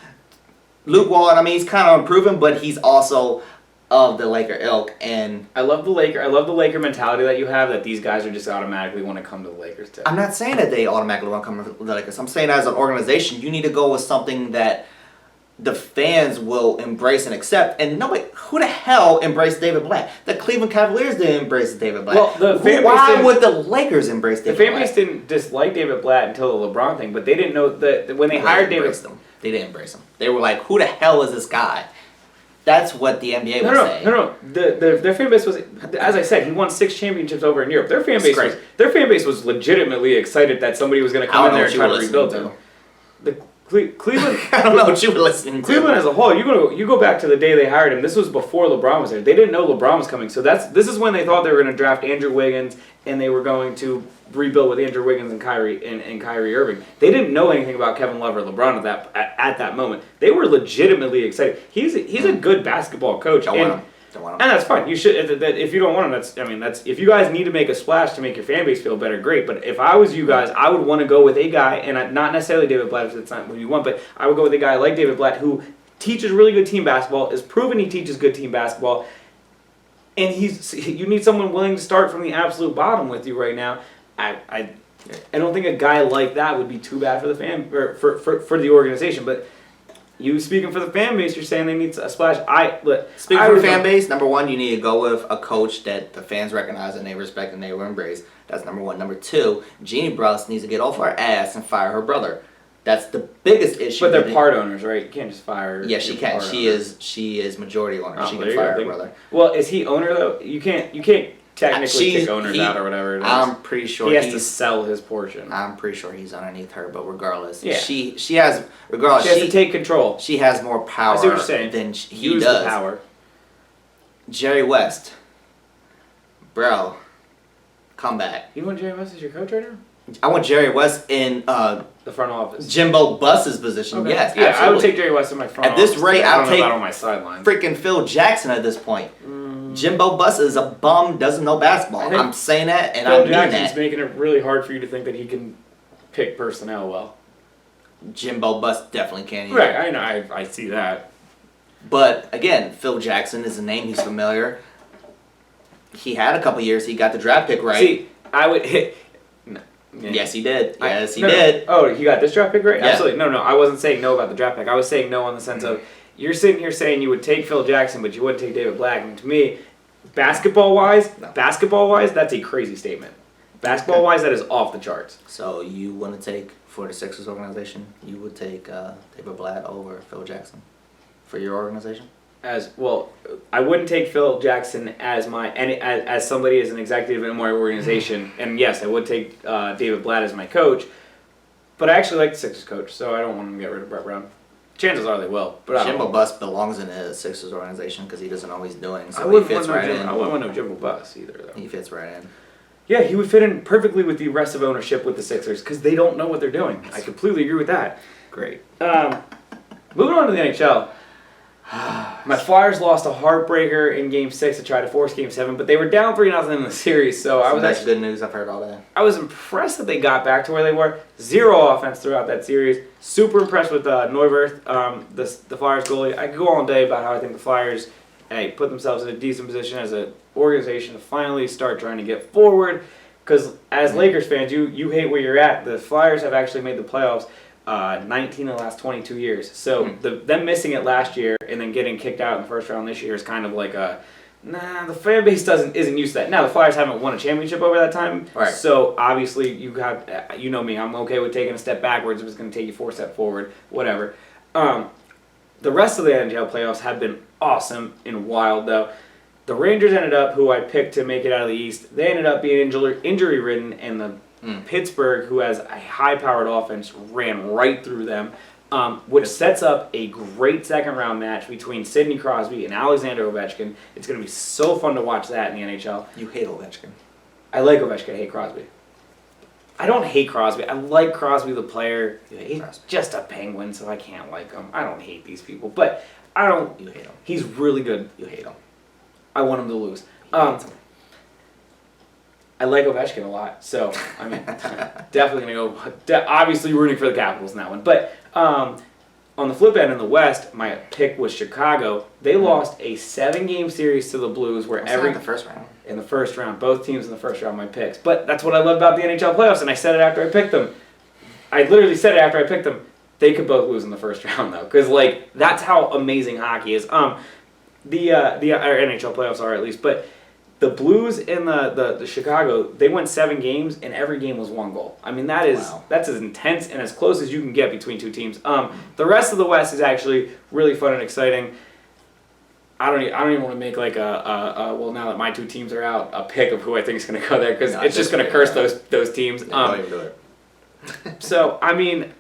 [SPEAKER 2] Luke Walton, I mean, he's kind of unproven, but he's also of the Laker ilk, and
[SPEAKER 1] I love the Laker mentality that you have, that these guys are just automatically want to come to the Lakers too.
[SPEAKER 2] I'm not saying that they automatically want to come to the Lakers. I'm saying as an organization, you need to go with something that the fans will embrace and accept. And who the hell embraced David Black? The Cleveland Cavaliers didn't embrace David Black.
[SPEAKER 1] Well,
[SPEAKER 2] why would the Lakers embrace David Black?
[SPEAKER 1] The fan base didn't dislike David Black until the LeBron thing, but they didn't know that when they hired David.
[SPEAKER 2] They didn't embrace him. They were like, who the hell is this guy? That's what the NBA was saying.
[SPEAKER 1] No. Their fan base was, as I said, he won 6 championships over in Europe. Their fan base was legitimately excited that somebody was going to come in there and try to rebuild them. Cleveland.
[SPEAKER 2] I don't know what you were listening to.
[SPEAKER 1] Cleveland as a whole, you go back to the day they hired him. This was before LeBron was there. They didn't know LeBron was coming. So this is when they thought they were going to draft Andrew Wiggins and they were going to rebuild with Andrew Wiggins and Kyrie Irving. They didn't know anything about Kevin Love or LeBron at that moment. They were legitimately excited. He's a good basketball coach.
[SPEAKER 2] Don't want him.
[SPEAKER 1] And that's fine. You should. If you don't want him, that's if you guys need to make a splash to make your fan base feel better, great. But if I was you guys, I would want to go with a guy, and not necessarily David Blatt if it's not what you want, but I would go with a guy like David Blatt who teaches really good team basketball, is proven he teaches good team basketball, and you need someone willing to start from the absolute bottom with you right now. I don't think a guy like that would be too bad for the fan or for the organization, but. You speaking for the fan base, you're saying they need a splash.
[SPEAKER 2] Speaking for the fan base, number one, you need to go with a coach that the fans recognize and they respect and they will embrace. That's number one. Number two, Jeannie Bruss needs to get off her ass and fire her brother. That's the biggest issue.
[SPEAKER 1] But they're part owners, right? You can't just fire.
[SPEAKER 2] Yeah, she can. She is majority owner. She can fire her brother.
[SPEAKER 1] Well, is he owner though? You can't technically kick owners out or whatever it is.
[SPEAKER 2] I'm pretty sure
[SPEAKER 1] he has to sell his portion.
[SPEAKER 2] I'm pretty sure he's underneath her, but regardless,
[SPEAKER 1] yeah.
[SPEAKER 2] she has
[SPEAKER 1] to take control.
[SPEAKER 2] She has more power than he
[SPEAKER 1] does.
[SPEAKER 2] The
[SPEAKER 1] power.
[SPEAKER 2] Jerry West, bro, come back.
[SPEAKER 1] You want Jerry West as your coach right now?
[SPEAKER 2] I want Jerry West in
[SPEAKER 1] the front office.
[SPEAKER 2] Jimbo Buss's position. Okay. Yes,
[SPEAKER 1] yeah,
[SPEAKER 2] absolutely.
[SPEAKER 1] I would take Jerry West in my front office.
[SPEAKER 2] At this rate, I'll take
[SPEAKER 1] on my sideline.
[SPEAKER 2] Freaking Phil Jackson at this point. Jimbo Buss is a bum, doesn't know basketball. I'm saying that, and I mean that.
[SPEAKER 1] Phil Jackson's making it really hard for you to think that he can pick personnel well.
[SPEAKER 2] Jimbo Buss definitely can. Either.
[SPEAKER 1] Right, I know, I see that.
[SPEAKER 2] But again, Phil Jackson is a name he's familiar. He had a couple years. He got the draft pick right.
[SPEAKER 1] See, I would hit. No. Yeah.
[SPEAKER 2] Yes, he did. Yes, he did.
[SPEAKER 1] Oh, he got this draft pick right?
[SPEAKER 2] Yeah.
[SPEAKER 1] Absolutely. No, I wasn't saying no about the draft pick. I was saying no in the sense of you're sitting here saying you would take Phil Jackson, but you wouldn't take David Black. And to me, basketball-wise, that's a crazy statement. Basketball-wise, that is off the charts.
[SPEAKER 2] So you want to take, for the Sixers organization, you would take David Blatt over Phil Jackson for your organization?
[SPEAKER 1] I wouldn't take Phil Jackson as somebody as an executive in my organization, and yes, I would take David Blatt as my coach. But I actually like the Sixers coach, so I don't want him to get rid of Brett Brown. Chances are they will, but
[SPEAKER 2] Jimbo Buss belongs in the Sixers organization because he doesn't know what he's doing. So
[SPEAKER 1] he fits right in. I wouldn't want no Jimbo Buss either, though.
[SPEAKER 2] He fits right in.
[SPEAKER 1] Yeah, he would fit in perfectly with the rest of ownership with the Sixers because they don't know what they're doing. I completely agree with that.
[SPEAKER 2] Great.
[SPEAKER 1] Moving on to the NHL. My Flyers lost a heartbreaker in Game 6 to try to force Game 7, but they were down 3-0 in the series, so
[SPEAKER 2] that's good news I've heard all day.
[SPEAKER 1] I was impressed that they got back to where they were. 0 offense throughout that series. Super impressed with Neuwirth, the Flyers goalie. I could go all day about how I think the Flyers put themselves in a decent position as an organization to finally start trying to get forward, because as Lakers fans, you hate where you're at. The Flyers have actually made the playoffs 19 of the last 22 years. So them missing it last year and then getting kicked out in the first round this year is kind of like the fan base isn't used to that. Now the Flyers haven't won a championship over that time.
[SPEAKER 2] Right.
[SPEAKER 1] So obviously you know me, I'm okay with taking a step backwards if it's going to take you 4 steps forward, whatever. The rest of the NHL playoffs have been awesome and wild though. The Rangers ended up, who I picked to make it out of the East, they ended up being injury-ridden, and the Pittsburgh, who has a high-powered offense, ran right through them, which sets up a great second-round match between Sidney Crosby and Alexander Ovechkin. It's going to be so fun to watch that in the NHL.
[SPEAKER 2] You hate Ovechkin.
[SPEAKER 1] I like Ovechkin. I hate Crosby. I don't hate Crosby. I like Crosby, the player. He's just a Penguin, so I can't like him. I don't hate these people, but I don't.
[SPEAKER 2] You hate him.
[SPEAKER 1] He's really good.
[SPEAKER 2] You hate him.
[SPEAKER 1] I want him to lose. I like Ovechkin a lot, so I mean, definitely gonna go. Obviously, rooting for the Capitals in that one. But on the flip end, in the West, my pick was Chicago. They lost a 7-game series to the Blues, where
[SPEAKER 2] in the first round.
[SPEAKER 1] In the first round, both teams in the first round, my picks. But that's what I love about the NHL playoffs, and I said it after I picked them. I literally said it after I picked them. They could both lose in the first round though, because that's how amazing hockey is. The NHL playoffs are at least, but the Blues and the Chicago, they went 7 games and every game was 1 goal. I mean that's as intense and as close as you can get between two teams. The rest of the West is actually really fun and exciting. I don't even want to make like well, now that my two teams are out, a pick of who I think is going to go there because it's just going to curse those teams.
[SPEAKER 2] Don't even do it.
[SPEAKER 1] So I mean,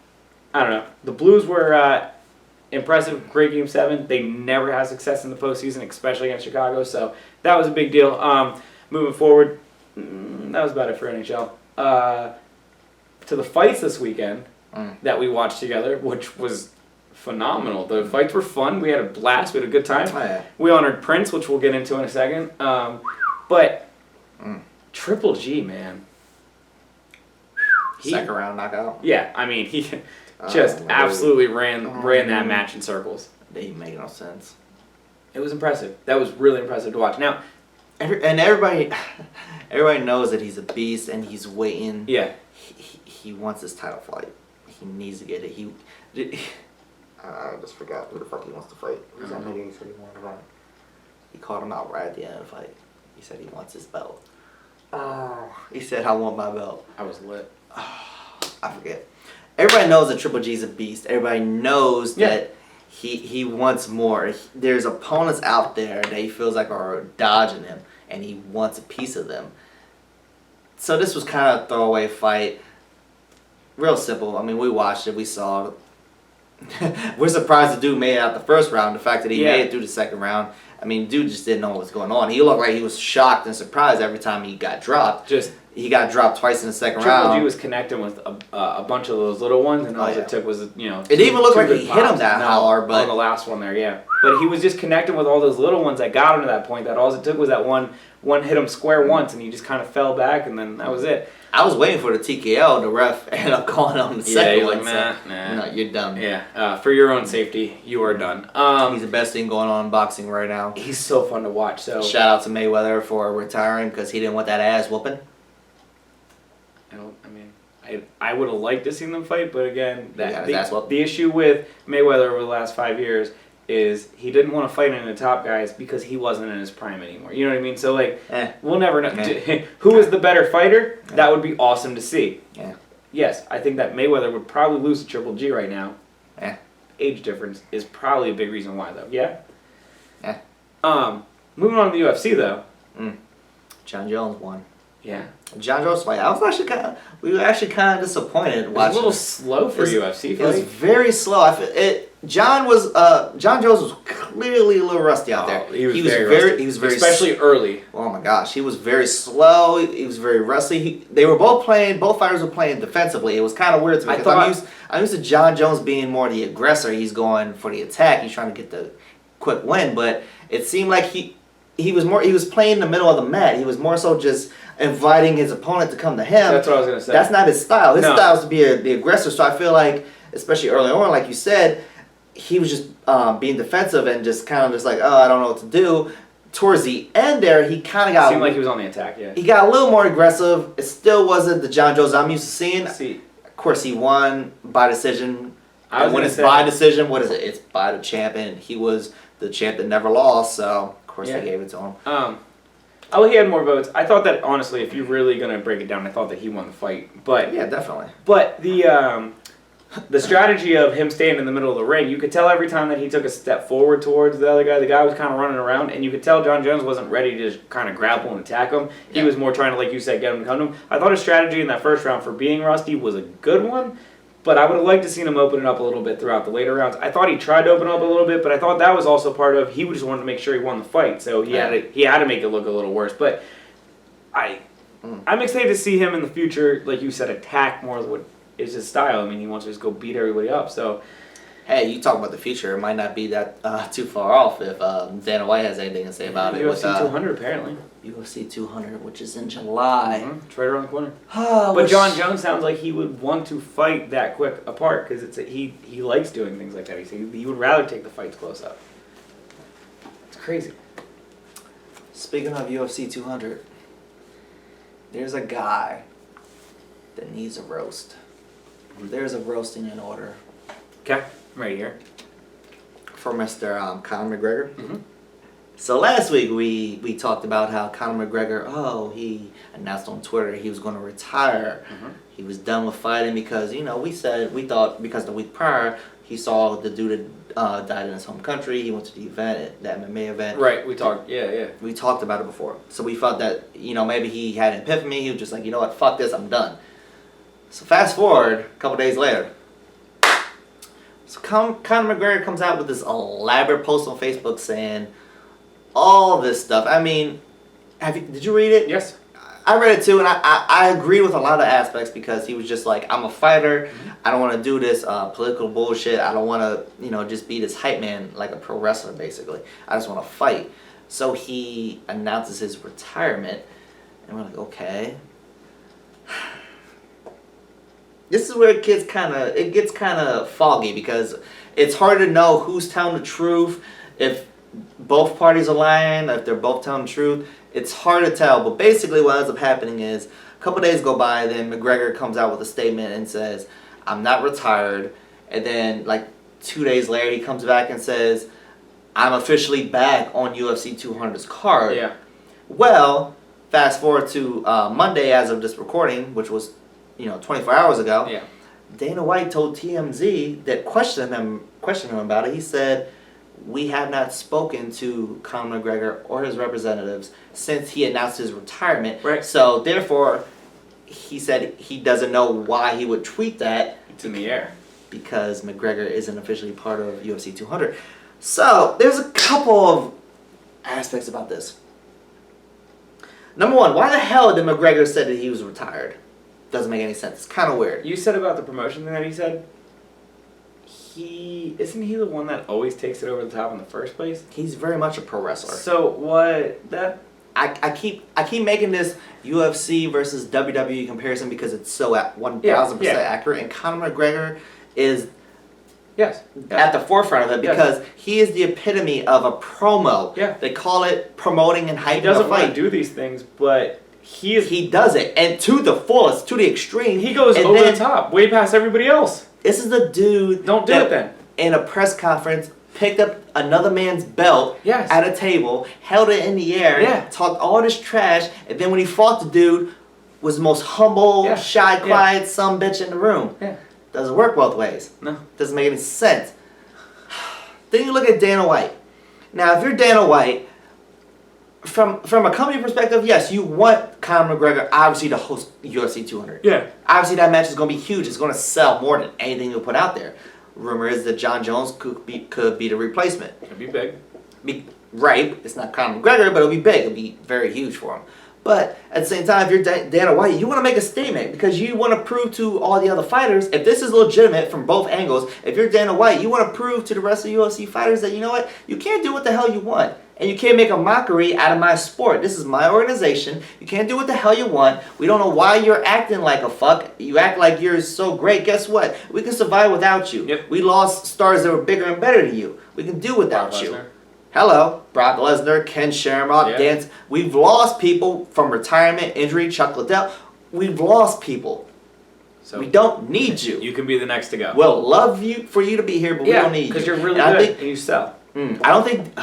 [SPEAKER 1] I don't know. The Blues were impressive, great Game 7. They never had success in the postseason, especially against Chicago. So that was a big deal. Moving forward, that was about it for NHL. To the fights this weekend that we watched together, which was phenomenal. The fights were fun. We had a blast. We had a good time.
[SPEAKER 2] Oh, yeah.
[SPEAKER 1] We honored Prince, which we'll get into in a second. But Triple G, man.
[SPEAKER 2] Second round knockout.
[SPEAKER 1] Yeah, I mean, he just absolutely ran that match in circles.
[SPEAKER 2] They didn't make no sense.
[SPEAKER 1] It was impressive. That was really impressive to watch. Now,
[SPEAKER 2] everybody knows that he's a beast and he's waiting.
[SPEAKER 1] Yeah.
[SPEAKER 2] He wants this title fight. He needs to get it. I just forgot who the fuck he wants to fight. He said he wanted to fight. He called him out right at the end of the fight. He said he wants his belt. He said, I want my belt.
[SPEAKER 1] I was lit.
[SPEAKER 2] I forget. Everybody knows that Triple G's a beast. Everybody knows that he wants more. There's opponents out there that he feels like are dodging him, and he wants a piece of them. So this was kind of a throwaway fight. Real simple. I mean, we watched it. We saw it. We're surprised the dude made it out the first round. The fact that he made it through the second round. I mean, dude just didn't know what was going on. He looked like he was shocked and surprised every time he got dropped. He got dropped twice in the second round.
[SPEAKER 1] Triple G was connecting with a bunch of those little ones, and all it took was,
[SPEAKER 2] It didn't even look like he hit him that hard, but
[SPEAKER 1] on the last one there, yeah. But he was just connecting with all those little ones that got him to that point. That all it took was that one hit him square once, and he just kind of fell back, and then that was it.
[SPEAKER 2] I was waiting for the TKO. The ref ended up calling on the second one.
[SPEAKER 1] Nah.
[SPEAKER 2] No, you're done.
[SPEAKER 1] Yeah, for your own safety, you are done.
[SPEAKER 2] He's the best thing going on in boxing right now.
[SPEAKER 1] He's so fun to watch. So
[SPEAKER 2] shout out to Mayweather for retiring because he didn't want that ass whooping.
[SPEAKER 1] I would have liked to see them fight, but again,
[SPEAKER 2] the
[SPEAKER 1] issue with Mayweather over the last 5 years is he didn't want to fight any of the top guys because he wasn't in his prime anymore. You know what I mean? So we'll never know who is the better fighter. That would be awesome to see.
[SPEAKER 2] Yeah.
[SPEAKER 1] Yes, I think that Mayweather would probably lose to Triple G right now.
[SPEAKER 2] Yeah.
[SPEAKER 1] Age difference is probably a big reason why, though. Yeah.
[SPEAKER 2] Yeah.
[SPEAKER 1] Moving on to the UFC though.
[SPEAKER 2] John Jones won.
[SPEAKER 1] Yeah.
[SPEAKER 2] John Jones fight. We were actually kind of disappointed watching.
[SPEAKER 1] It was a little slow for UFC.
[SPEAKER 2] It was very slow. John Jones was clearly a little rusty out there.
[SPEAKER 1] He was very especially early.
[SPEAKER 2] Oh my gosh, he was very slow. He was very rusty. Both fighters were playing defensively. It was kind of weird to me because I'm used to John Jones being more the aggressor. He's going for the attack. He's trying to get the quick win, but it seemed like he was playing in the middle of the mat. He was more so just inviting his opponent to come to him.
[SPEAKER 1] That's what I was gonna say.
[SPEAKER 2] That's not his style. His style is to be the aggressor. So I feel like, especially early on, like you said, he was just being defensive and just kind of just like, I don't know what to do. Towards the end there, he kind of got...
[SPEAKER 1] Seemed like he was on the attack, yeah.
[SPEAKER 2] He got a little more aggressive. It still wasn't the John Jones I'm used to seeing. Of course, he won by decision. When it's by decision, what is it? It's by the champion. He was the champ that never lost, so of course they gave it to him.
[SPEAKER 1] He had more votes. I thought that, honestly, if you're really going to break it down, I thought that he won the fight. But
[SPEAKER 2] yeah, definitely.
[SPEAKER 1] But the strategy of him staying in the middle of the ring, you could tell every time that he took a step forward towards the other guy, the guy was kind of running around, and you could tell John Jones wasn't ready to just kind of grapple and attack him. He was more trying to, like you said, get him to come to him. I thought his strategy in that first round for being rusty was a good one, but I would have liked to seen him open it up a little bit throughout the later rounds. I thought he tried to open it up a little bit, but I thought that was also part of he just wanted to make sure he won the fight, so he had to make it look a little worse. But I'm excited to see him in the future, like you said, attack more what is his style. I mean, he wants to just go beat everybody up. So,
[SPEAKER 2] hey, you talk about the future. It might not be that too far off if Dana White has anything to say about it.
[SPEAKER 1] UFC 200 apparently.
[SPEAKER 2] UFC 200, which is in July.
[SPEAKER 1] It's right around the corner. But John Jones sounds like he would want to fight that quick apart because he likes doing things like that. He would rather take the fights close up. It's crazy.
[SPEAKER 2] Speaking of UFC 200, there's a guy that needs a roast. There's a roasting in order.
[SPEAKER 1] Okay, right here.
[SPEAKER 2] For Mr. Conor McGregor.
[SPEAKER 1] Mm-hmm.
[SPEAKER 2] So last week we talked about how Conor McGregor, he announced on Twitter he was going to retire.
[SPEAKER 1] Mm-hmm.
[SPEAKER 2] He was done with fighting because, we thought because the week prior he saw the dude died in his home country. He went to the event, the MMA event.
[SPEAKER 1] Right, we talked. Yeah.
[SPEAKER 2] We talked about it before. So we felt that, maybe he had an epiphany. He was just like, you know what, fuck this, I'm done. So fast forward a couple days later. So Conor McGregor comes out with this elaborate post on Facebook saying all this stuff. I mean, did you read it?
[SPEAKER 1] Yes.
[SPEAKER 2] I read it too, and I agree with a lot of aspects because he was just like, I'm a fighter. Mm-hmm. I don't want to do this political bullshit. I don't want to, just be this hype man like a pro wrestler, basically. I just want to fight. So he announces his retirement, and we're like, okay. This is where it gets kind of foggy because it's hard to know who's telling the truth, if both parties are lying, if they're both telling the truth. It's hard to tell, but basically what ends up happening is a couple days go by, then McGregor comes out with a statement and says, I'm not retired. And then like 2 days later, he comes back and says, I'm officially back on UFC 200's card.
[SPEAKER 1] Yeah.
[SPEAKER 2] Well, fast forward to Monday as of this recording, which was 24 hours ago.
[SPEAKER 1] Yeah.
[SPEAKER 2] Dana White told TMZ that questioned him about it. He said, we have not spoken to Conor McGregor or his representatives since he announced his retirement.
[SPEAKER 1] Right.
[SPEAKER 2] So, therefore, he said he doesn't know why he would tweet that.
[SPEAKER 1] It's in the air.
[SPEAKER 2] Because McGregor isn't officially part of UFC 200. So, there's a couple of aspects about this. Number one, why the hell did McGregor say that he was retired? Doesn't make any sense. It's kind of weird.
[SPEAKER 1] You said about the promotion thing that he said? Isn't he the one that always takes it over the top in the first place?
[SPEAKER 2] He's very much a pro wrestler.
[SPEAKER 1] So what that
[SPEAKER 2] I keep making this UFC versus WWE comparison because it's so at 1000% accurate, and Conor McGregor is at the forefront of it because he is the epitome of a promo.
[SPEAKER 1] Yeah.
[SPEAKER 2] They call it promoting and hyping.
[SPEAKER 1] He doesn't want to do these things, but he
[SPEAKER 2] does it, and to the fullest, to the extreme.
[SPEAKER 1] He goes over the top, way past everybody else.
[SPEAKER 2] This is the dude
[SPEAKER 1] Don't do it then.
[SPEAKER 2] In a press conference, picked up another man's belt at a table, held it in the air, talked all this trash, and then when he fought the dude, was the most humble, shy, quiet sumbitch in the room.
[SPEAKER 1] Yeah.
[SPEAKER 2] Doesn't work both ways.
[SPEAKER 1] No.
[SPEAKER 2] Doesn't make any sense. Then you look at Dana White. Now, if you're Dana White, from a company perspective, yes, you want Conor McGregor obviously to host UFC 200.
[SPEAKER 1] Yeah.
[SPEAKER 2] Obviously, that match is going to be huge. It's going to sell more than anything you'll put out there. Rumor is that John Jones could be the replacement.
[SPEAKER 1] It'd be big.
[SPEAKER 2] Right. It's not Conor McGregor, but it'll be big. It'll be very huge for him. But at the same time, if you're Dana White, you want to make a statement because you want to prove to all the other fighters, if this is legitimate from both angles, if you're Dana White, you want to prove to the rest of the UFC fighters that, you know what, you can't do what the hell you want. And you can't make a mockery out of my sport. This is my organization. You can't do what the hell you want. We don't know why you're acting like a fuck. You act like you're so great. Guess what? We can survive without you.
[SPEAKER 1] Yep.
[SPEAKER 2] We lost stars that were bigger and better than you. We can do without you.
[SPEAKER 1] Lesnar.
[SPEAKER 2] Hello, Brock Lesnar, Ken Shamrock, Dance. We've lost people from retirement, injury, Chuck Liddell. We've lost people. So we don't need you.
[SPEAKER 1] You can be the next to go.
[SPEAKER 2] We'll love you for you to be here, but we don't need you.
[SPEAKER 1] Because you're really good and you sell.
[SPEAKER 2] I don't think...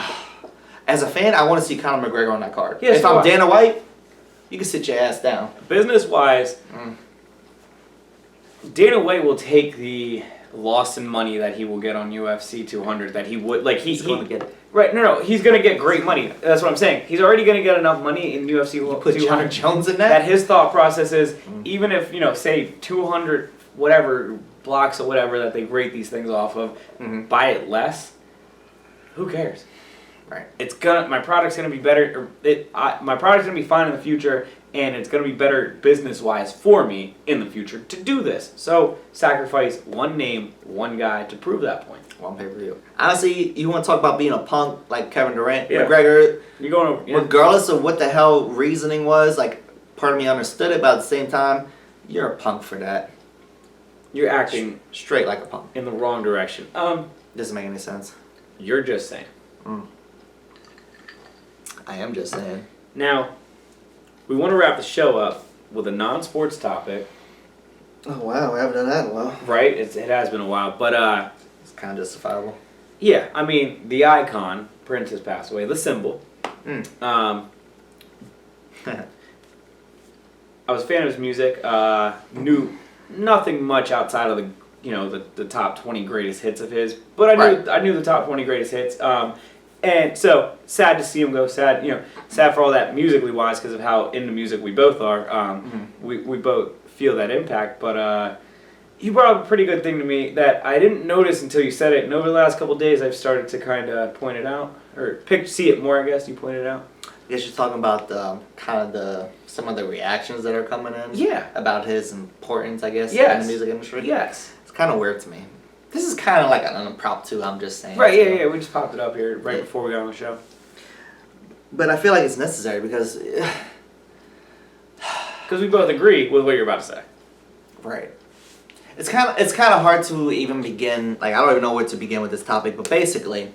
[SPEAKER 2] As a fan, I want to see Conor McGregor on that card.
[SPEAKER 1] Yes,
[SPEAKER 2] if I'm Dana White, you can sit your ass down.
[SPEAKER 1] Business-wise, Dana White will take the loss in money that he will get on UFC 200 that he would... Like, he's
[SPEAKER 2] going to get it.
[SPEAKER 1] Right, no, he's going to get great money. That's what I'm saying. He's already going to get enough money in UFC 200.
[SPEAKER 2] You put John Jones in that?
[SPEAKER 1] That his thought process is, even if, say, 200, whatever, blocks or whatever that they rate these things off of, buy it less, who cares? Right. My product's gonna be better. My product's gonna be fine in the future, and it's gonna be better business-wise for me in the future to do this. So sacrifice one name, one guy to prove that point.
[SPEAKER 2] One pay-per-view. Honestly, you want to talk about being a punk like Kevin Durant, McGregor.
[SPEAKER 1] You're going over,
[SPEAKER 2] regardless of what the hell reasoning was. Like, part of me understood it, but at the same time, you're a punk for that.
[SPEAKER 1] You're acting
[SPEAKER 2] straight like a punk
[SPEAKER 1] in the wrong direction.
[SPEAKER 2] Doesn't make any sense.
[SPEAKER 1] You're just saying.
[SPEAKER 2] I am just saying.
[SPEAKER 1] Now, we want to wrap the show up with a non-sports topic.
[SPEAKER 2] Oh, wow. We haven't done that in a while.
[SPEAKER 1] Right? It has been a while. But,
[SPEAKER 2] it's kind of justifiable.
[SPEAKER 1] Yeah. I mean, the icon, Prince, has passed away. The symbol. I was a fan of his music. Knew nothing much outside of the the top 20 greatest hits of his, but I knew the top 20 greatest hits. And so sad to see him go. Sad for all that musically wise because of how into music we both are. We both feel that impact. But you brought up a pretty good thing to me that I didn't notice until you said it. And over the last couple of days, I've started to kind of point it out or see it more. I guess you pointed it out.
[SPEAKER 2] I guess you're talking about some of the reactions that are coming in.
[SPEAKER 1] Yeah.
[SPEAKER 2] About his importance, I guess,
[SPEAKER 1] yes.
[SPEAKER 2] in the music industry.
[SPEAKER 1] Yes.
[SPEAKER 2] It's kind of weird to me. This is kind of like an impromptu, I'm just saying.
[SPEAKER 1] Right, yeah. We just popped it up here right before we got on the show.
[SPEAKER 2] But I feel like it's necessary because...
[SPEAKER 1] Because we both agree with what you're about to say.
[SPEAKER 2] Right. It's kind of hard to even begin, like, I don't even know where to begin with this topic, but basically,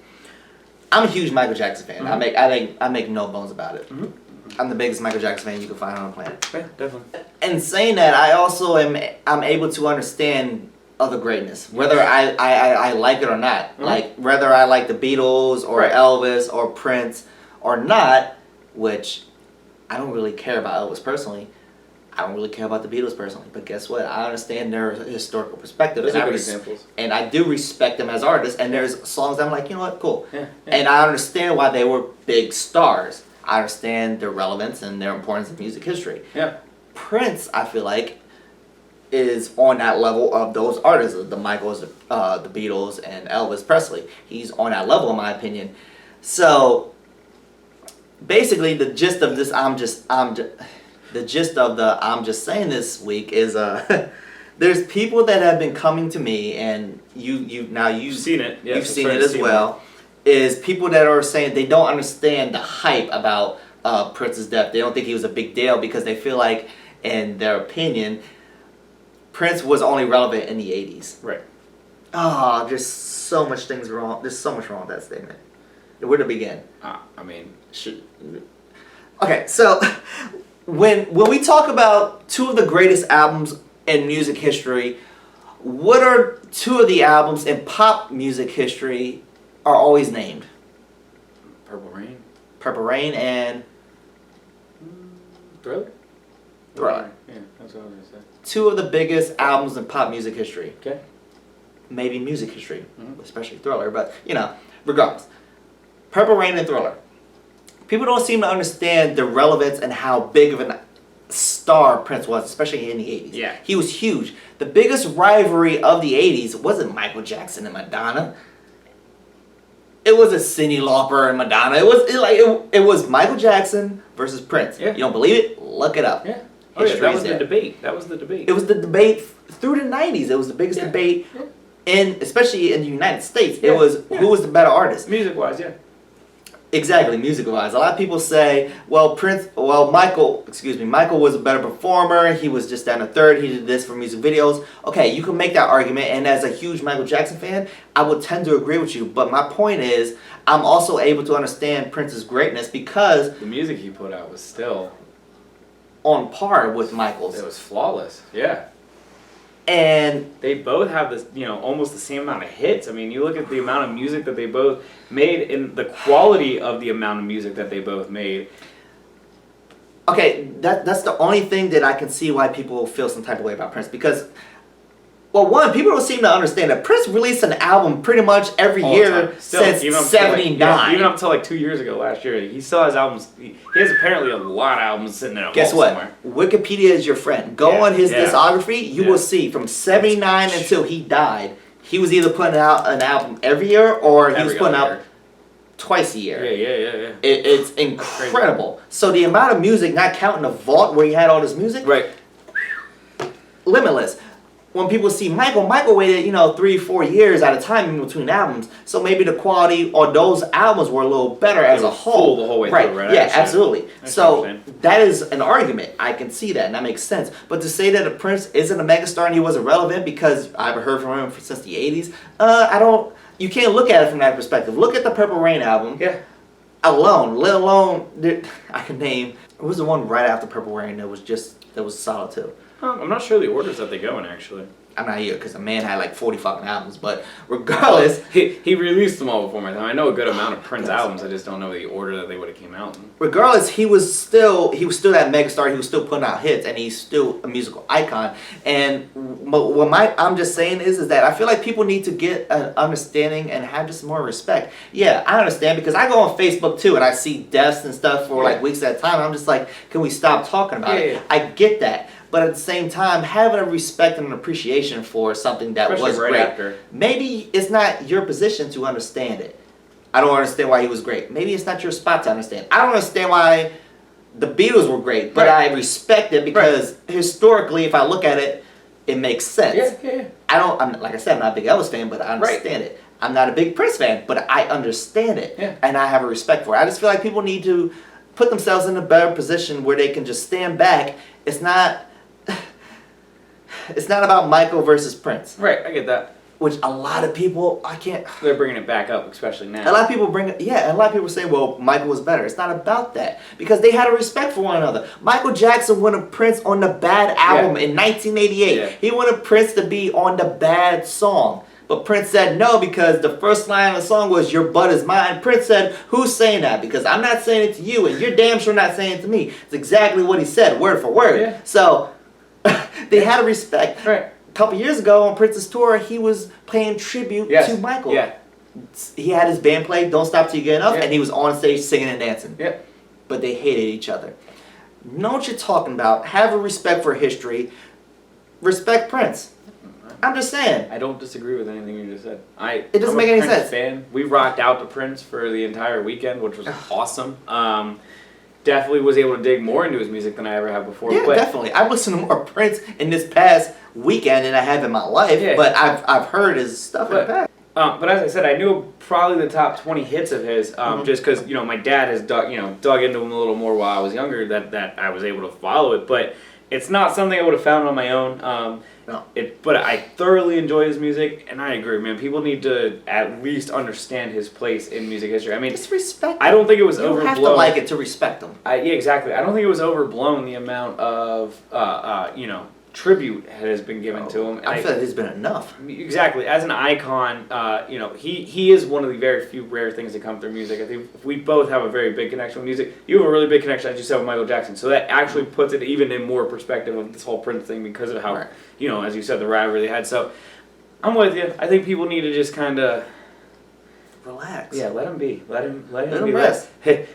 [SPEAKER 2] I'm a huge Michael Jackson fan. I make no bones about it. I'm the biggest Michael Jackson fan you can find on the planet.
[SPEAKER 1] Yeah, definitely.
[SPEAKER 2] And saying that, I'm able to understand other greatness, whether I like it or not. Like whether I like the Beatles or Elvis or Prince or not, which I don't really care about Elvis personally. I don't really care about the Beatles personally, but guess what? I understand their historical perspective.
[SPEAKER 1] Those are good examples.
[SPEAKER 2] And I do respect them as artists, and there's songs I'm like, you know what, cool.
[SPEAKER 1] Yeah.
[SPEAKER 2] And I understand why they were big stars. I understand their relevance and their importance in music history.
[SPEAKER 1] Yeah.
[SPEAKER 2] Prince, I feel like, is on that level of those artists, the Michaels, the Beatles, and Elvis Presley. He's on that level, in my opinion. So, basically, the gist of this, I'm just saying this week is there's people that have been coming to me, and you've
[SPEAKER 1] seen it. Yes,
[SPEAKER 2] you've seen it as well. Is people that are saying they don't understand the hype about Prince's death. They don't think he was a big deal because they feel like, in their opinion, Prince was only relevant in the 80s.
[SPEAKER 1] Right.
[SPEAKER 2] Oh, there's so much things wrong. There's so much wrong with that statement. Where to begin? Okay, so when we talk about two of the greatest albums in music history, what are two of the albums in pop music history are always named?
[SPEAKER 1] Purple Rain.
[SPEAKER 2] Purple Rain and
[SPEAKER 1] Thriller. Yeah, that's what I was gonna say.
[SPEAKER 2] Two of the biggest albums in pop music history.
[SPEAKER 1] Okay.
[SPEAKER 2] Maybe music history, especially Thriller, but regardless. Purple Rain and Thriller. People don't seem to understand the relevance and how big of a star Prince was, especially in the 80s.
[SPEAKER 1] Yeah.
[SPEAKER 2] He was huge. The biggest rivalry of the 80s wasn't Michael Jackson and Madonna. It was a Cyndi Lauper and Madonna. It was Michael Jackson versus Prince.
[SPEAKER 1] Yeah.
[SPEAKER 2] You don't believe it? Look it up.
[SPEAKER 1] Yeah. Oh yeah, that was the debate. It was the debate
[SPEAKER 2] through the 90s. It was the biggest debate especially in the United States.
[SPEAKER 1] Yeah.
[SPEAKER 2] It was who was the better artist.
[SPEAKER 1] Music-wise, yeah.
[SPEAKER 2] Exactly, music-wise. A lot of people say, Michael was a better performer. He was just down a third. He did this for music videos. Okay, you can make that argument, and as a huge Michael Jackson fan, I would tend to agree with you. But my point is, I'm also able to understand Prince's greatness because
[SPEAKER 1] the music he put out was still
[SPEAKER 2] on par with Michael's.
[SPEAKER 1] It was flawless. Yeah.
[SPEAKER 2] And
[SPEAKER 1] they both have this, almost the same amount of hits. I mean, you look at the amount of music that they both made and the quality of the amount of music that they both made.
[SPEAKER 2] Okay, that's the only thing that I can see why people feel some type of way about Prince because, well, one, people don't seem to understand that Prince released an album pretty much every year since '79.
[SPEAKER 1] Even up until like 2 years ago, last year, he still has albums. He has apparently a lot of albums sitting there.
[SPEAKER 2] Guess what?
[SPEAKER 1] Somewhere.
[SPEAKER 2] Wikipedia is your friend. Go on his discography. You will see from '79 until he died, he was either putting out an album every year or he was putting out twice a year.
[SPEAKER 1] Yeah.
[SPEAKER 2] It's incredible. So the amount of music, not counting the vault where he had all this music,
[SPEAKER 1] right?
[SPEAKER 2] Limitless. When people see Michael waited, 3-4 years at a time in between albums, so maybe the quality or those albums were a little better as a whole.
[SPEAKER 1] The whole way
[SPEAKER 2] right?
[SPEAKER 1] Through, right?
[SPEAKER 2] Yeah, absolutely. So that is an argument. I can see that, and that makes sense. But to say that a Prince isn't a megastar and he wasn't relevant because I haven't heard from him since the '80s, I don't. You can't look at it from that perspective. Look at the Purple Rain album.
[SPEAKER 1] Yeah.
[SPEAKER 2] Alone, let alone I can name. It was the one right after Purple Rain that was solid too.
[SPEAKER 1] I'm not sure the orders that they go in, actually.
[SPEAKER 2] I'm not here because the man had like 40 fucking albums, but regardless,
[SPEAKER 1] he released them all before my time. I know a good amount of Prince albums. I just don't know the order that they would have came out in.
[SPEAKER 2] Regardless, he was still that megastar. He was still putting out hits, and he's still a musical icon. And what I'm just saying is that I feel like people need to get an understanding and have just more respect. Yeah, I understand because I go on Facebook too, and I see deaths and stuff for like weeks at a time. And I'm just like, can we stop talking about it? Yeah. I get that. But at the same time, having a respect and an appreciation for something that
[SPEAKER 1] Especially
[SPEAKER 2] was
[SPEAKER 1] right
[SPEAKER 2] great.
[SPEAKER 1] After.
[SPEAKER 2] Maybe it's not your position to understand it. I don't understand why he was great. Maybe it's not your spot to understand. I don't understand why the Beatles were great, but I respect it because historically, if I look at it, it makes sense.
[SPEAKER 1] Yeah.
[SPEAKER 2] Like I said, I'm not a big Elvis fan, but I understand it. I'm not a big Prince fan, but I understand it.
[SPEAKER 1] Yeah.
[SPEAKER 2] And I have a respect for it. I just feel like people need to put themselves in a better position where they can just stand back. It's not about Michael versus Prince.
[SPEAKER 1] Right, I get that.
[SPEAKER 2] Which a lot of people,
[SPEAKER 1] They're bringing it back up, especially now.
[SPEAKER 2] A lot of people say, well, Michael was better. It's not about that. Because they had a respect for one another. Michael Jackson wanted Prince on the Bad album in 1988. Yeah. He wanted Prince to be on the Bad song. But Prince said no because the first line of the song was, your butt is mine. Prince said, who's saying that? Because I'm not saying it to you, and you're damn sure not saying it to me. It's exactly what he said, word for word. Yeah. So, they had a respect.
[SPEAKER 1] Right.
[SPEAKER 2] A couple years ago on Prince's tour, he was paying tribute to Michael.
[SPEAKER 1] Yeah.
[SPEAKER 2] He had his band play Don't Stop Till You Get Enough, and he was on stage singing and dancing.
[SPEAKER 1] Yeah.
[SPEAKER 2] But they hated each other. Know what you're talking about. Have a respect for history. Respect Prince. I'm just saying.
[SPEAKER 1] I don't disagree with anything you just said.
[SPEAKER 2] It doesn't make any sense.
[SPEAKER 1] Fan. We rocked out to Prince for the entire weekend, which was awesome. Definitely was able to dig more into his music than I ever have before.
[SPEAKER 2] Yeah, definitely. I've listened to more Prince in this past weekend than I have in my life, but I've heard his stuff in the past.
[SPEAKER 1] But as I said, I knew probably the top 20 hits of his, just because my dad has dug into him a little more while I was younger. That I was able to follow it, but it's not something I would have found on my own.
[SPEAKER 2] No.
[SPEAKER 1] But I thoroughly enjoy his music, and I agree, man. People need to at least understand his place in music history. I mean,
[SPEAKER 2] just respect.
[SPEAKER 1] I don't think it was overblown.
[SPEAKER 2] You have to like it to respect him.
[SPEAKER 1] Yeah, exactly. I don't think it was overblown the amount of tribute has been given to him.
[SPEAKER 2] I feel like there's been enough.
[SPEAKER 1] Exactly. As an icon, he is one of the very few rare things that come through music. I think we both have a very big connection with music. You have a really big connection, as you said, with Michael Jackson. So that actually puts it even in more perspective of this whole Prince thing because of how, as you said, the rivalry they had. So I'm with you. I think people need to just kind of
[SPEAKER 2] relax.
[SPEAKER 1] Yeah, let him be. Let him be.
[SPEAKER 2] Rest.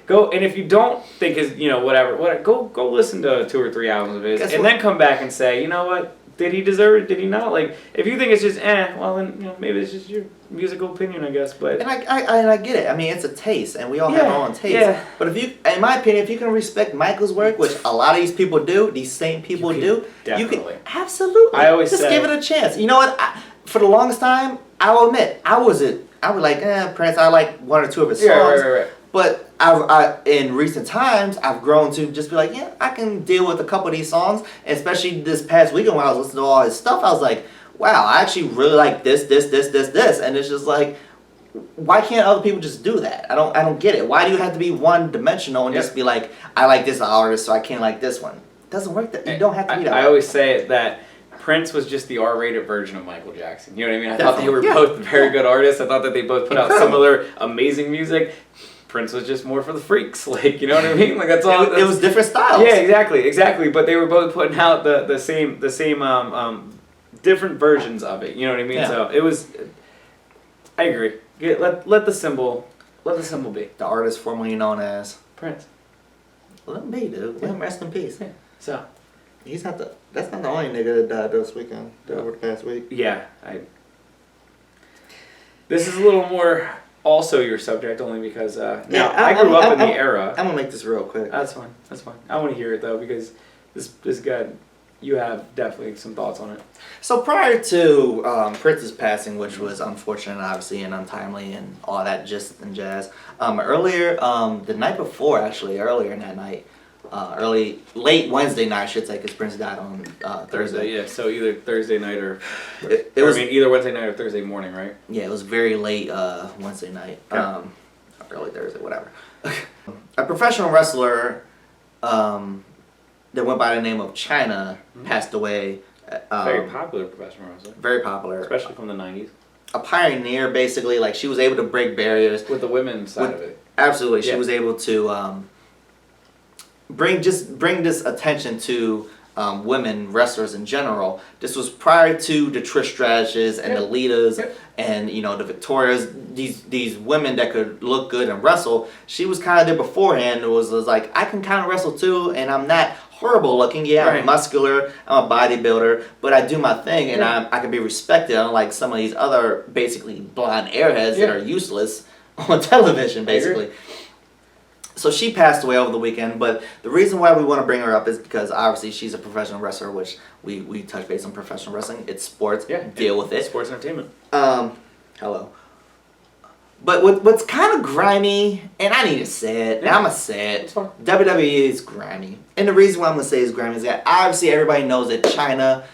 [SPEAKER 1] Go, and if you don't think his, whatever, go listen to 2 or 3 albums of his, then come back and say, you know what, did he deserve it? Did he not? Like, if you think it's just well then maybe it's just your musical opinion, I guess. But
[SPEAKER 2] and I get it. I mean, it's a taste, and we all have our own taste. Yeah. But in my opinion, if you can respect Michael's work, which a lot of these people do, these same people do, you can absolutely.
[SPEAKER 1] I always
[SPEAKER 2] just give it a chance. You know what? For the longest time, I'll admit I was like, Prince. I like 1 or 2 of his songs.
[SPEAKER 1] Right.
[SPEAKER 2] But I in recent times, I've grown to just be like, I can deal with a couple of these songs. And especially this past weekend when I was listening to all his stuff, I was like, wow, I actually really like this. And it's just like, why can't other people just do that? I don't get it. Why do you have to be one-dimensional and just be like, I like this artist, so I can't like this one? It doesn't work that. You don't have to be that way.
[SPEAKER 1] I always say that Prince was just the R-rated version of Michael Jackson. You know what I mean? I thought they were both very good artists. I thought that they both put out similar amazing music. Prince was just more for the freaks, like, you know what I mean? Like, that's all.
[SPEAKER 2] It was different styles.
[SPEAKER 1] Yeah, exactly. But they were both putting out the same different versions of it. You know what I mean? Yeah. So it was. I agree. Let the symbol be.
[SPEAKER 2] The artist formerly known as
[SPEAKER 1] Prince.
[SPEAKER 2] Let him be, dude. Let him rest in peace.
[SPEAKER 1] Yeah. So.
[SPEAKER 2] That's not the only nigga that died this weekend. Over the past week.
[SPEAKER 1] Yeah, This is a little more also your subject, only because I grew up in the era.
[SPEAKER 2] I'm gonna make this real quick.
[SPEAKER 1] That's fine. I want to hear it though, because this guy, you have definitely some thoughts on it.
[SPEAKER 2] So prior to Prince's passing, which was unfortunate, obviously, and untimely, and all that gist and jazz. Earlier, the night before, actually, earlier in that night. Late Wednesday night, I should say, because Prince died on Thursday.
[SPEAKER 1] Yeah, so either Thursday night or either Wednesday night or Thursday morning, right?
[SPEAKER 2] Yeah, it was very late Wednesday night, early Thursday, whatever. A professional wrestler that went by the name of Chyna passed away
[SPEAKER 1] Very popular professional wrestler.
[SPEAKER 2] Very popular.
[SPEAKER 1] Especially from the 90s.
[SPEAKER 2] A pioneer, basically. Like, she was able to break barriers.
[SPEAKER 1] With the women's side of it.
[SPEAKER 2] Absolutely. She was able to bring this attention to women wrestlers in general. This was prior to the Trish Stratus's and the Litas and the Victorias. These women that could look good and wrestle. She was kind of there beforehand. It was like, I can kind of wrestle too, and I'm not horrible looking. Yeah, I'm muscular. I'm a bodybuilder, but I do my thing, and I can be respected. Unlike some of these other basically blonde airheads that are useless on television, basically. So she passed away over the weekend, but the reason why we want to bring her up is because obviously she's a professional wrestler, which we touch base on professional wrestling. It's sports. Yeah. Deal with it.
[SPEAKER 1] Sports entertainment.
[SPEAKER 2] Hello. But what's kind of grimy, and I need to say it, and I'm going to say it, WWE is grimy. And the reason why I'm going to say it's grimy is that obviously everybody knows that Chyna,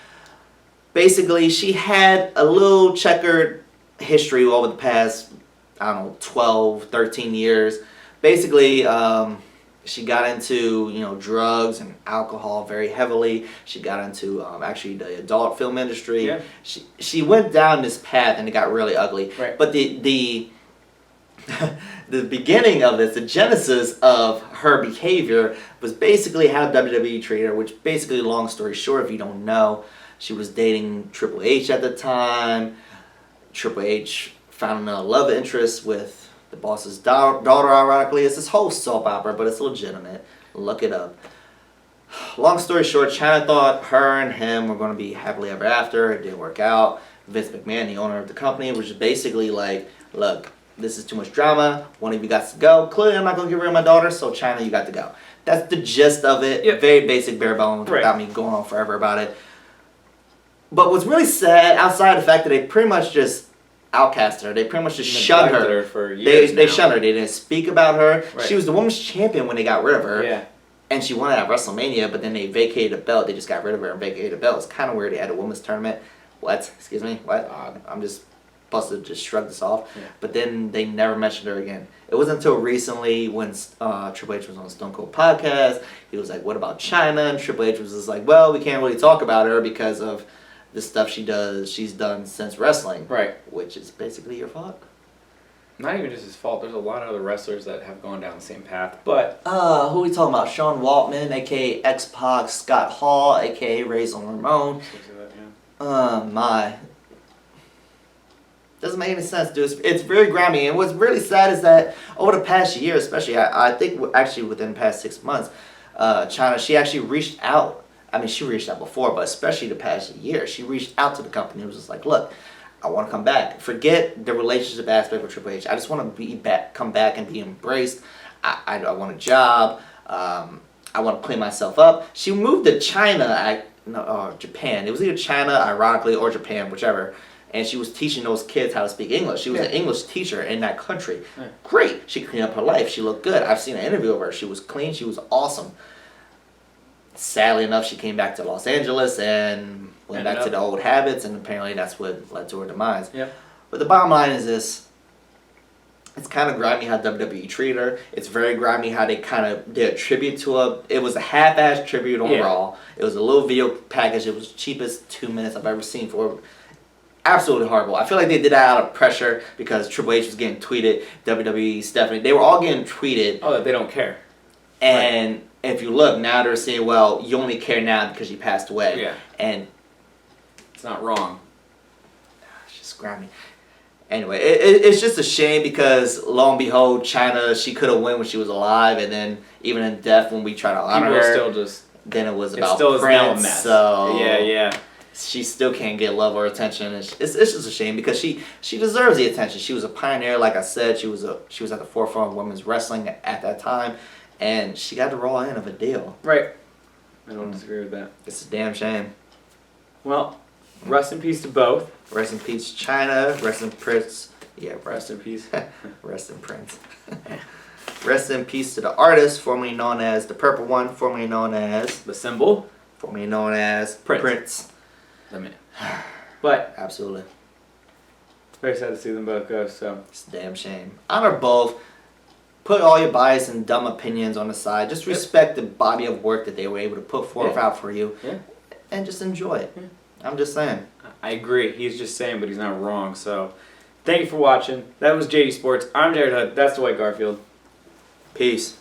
[SPEAKER 2] basically she had a little checkered history over the past, 12, 13 years. Basically, she got into, drugs and alcohol very heavily. She got into, actually the adult film industry. Yeah. She went down this path and it got really ugly. Right. But the beginning of this, the genesis of her behavior was basically how WWE treated her, which basically, long story short, if you don't know, she was dating Triple H at the time. Triple H found a love interest with the boss's daughter, ironically. It's this whole soap opera, but it's legitimate. Look it up. Long story short, Chyna thought her and him were going to be happily ever after. It didn't work out. Vince McMahon, the owner of the company, was just basically like, look, this is too much drama. One of you got to go. Clearly, I'm not going to get rid of my daughter, so Chyna, you got to go. That's the gist of it. Yep. Very basic, bare bones, without me going on forever about it. But what's really sad, outside of the fact that they pretty much just outcast her. They pretty much just shunned her. For years they shunned her. They didn't speak about her. Right. She was the women's champion when they got rid of her. Yeah. And she won at WrestleMania, but then they vacated the belt. They just got rid of her and vacated the belt. It's kind of weird. They had a women's tournament. What? Excuse me? What? I'm just supposed to just shrug this off. Yeah. But then they never mentioned her again. It wasn't until recently when Triple H was on Stone Cold podcast. He was like, what about Chyna? And Triple H was just like, well, we can't really talk about her because of the stuff she's done since wrestling. Right. Which is basically your fault.
[SPEAKER 1] Not even just his fault. There's a lot of other wrestlers that have gone down the same path. But
[SPEAKER 2] who are we talking about? Sean Waltman, a.k.a. X-Pac, Scott Hall, a.k.a. Razor Ramon. My. Doesn't make any sense, dude. It's very grimy. And what's really sad is that over the past year, especially, I think actually within the past 6 months, Chyna, she actually reached out. I mean, she reached out before, but especially the past year, she reached out to the company and was just like, look, I want to come back. Forget the relationship aspect with Triple H. I just want to come back and be embraced. I want a job. I want to clean myself up. She moved to China, Japan. It was either China, ironically, or Japan, whichever. And she was teaching those kids how to speak English. She was an English teacher in that country. Yeah. Great. She cleaned up her life. She looked good. I've seen an interview of her. She was clean. She was awesome. Sadly enough, she came back to Los Angeles and went back to the old habits, and apparently that's what led to her demise. Yep. But the bottom line is this. It's kind of grimy how WWE treated her. It's very grimy how they kind of did a tribute to her. It was a half-assed tribute on Raw. It was a little video package. It was the cheapest 2 minutes I've ever seen for absolutely horrible. I feel like they did that out of pressure because Triple H was getting tweeted, WWE, Stephanie. They were all getting tweeted.
[SPEAKER 1] Oh, they don't care.
[SPEAKER 2] And... Right. If you look, now they're saying, well, you only care now because you passed away.
[SPEAKER 1] Yeah.
[SPEAKER 2] And
[SPEAKER 1] it's not wrong.
[SPEAKER 2] It's just grimy. Anyway, it's just a shame because, lo and behold, Chyna, she could have won when she was alive, and then even in death when we try to honor her,
[SPEAKER 1] still just,
[SPEAKER 2] then it was about Prince,
[SPEAKER 1] a mess.
[SPEAKER 2] So
[SPEAKER 1] yeah.
[SPEAKER 2] She still can't get love or attention. It's just a shame because she deserves the attention. She was a pioneer, like I said. She was at the forefront of women's wrestling at that time. And she got the raw end of a deal.
[SPEAKER 1] Right. I don't disagree with that.
[SPEAKER 2] It's a damn shame.
[SPEAKER 1] Well, rest in peace to both.
[SPEAKER 2] Rest in peace, Chyna. Rest in Prince. Yeah,
[SPEAKER 1] rest in peace.
[SPEAKER 2] Rest in Prince. Rest in peace to the artist, formerly known as the Purple One, formerly known as
[SPEAKER 1] the Symbol,
[SPEAKER 2] formerly known as Prince.
[SPEAKER 1] But
[SPEAKER 2] absolutely.
[SPEAKER 1] Very sad to see them both go. So
[SPEAKER 2] it's a damn shame. Honor both. Put all your bias and dumb opinions on the side. Just respect the body of work that they were able to put forth out for you. Yeah. And just enjoy it. Yeah. I'm just saying.
[SPEAKER 1] I agree. He's just saying, but he's not wrong. So, thank you for watching. That was JD Sports. I'm Jared Hood. That's Dwight Garfield.
[SPEAKER 2] Peace.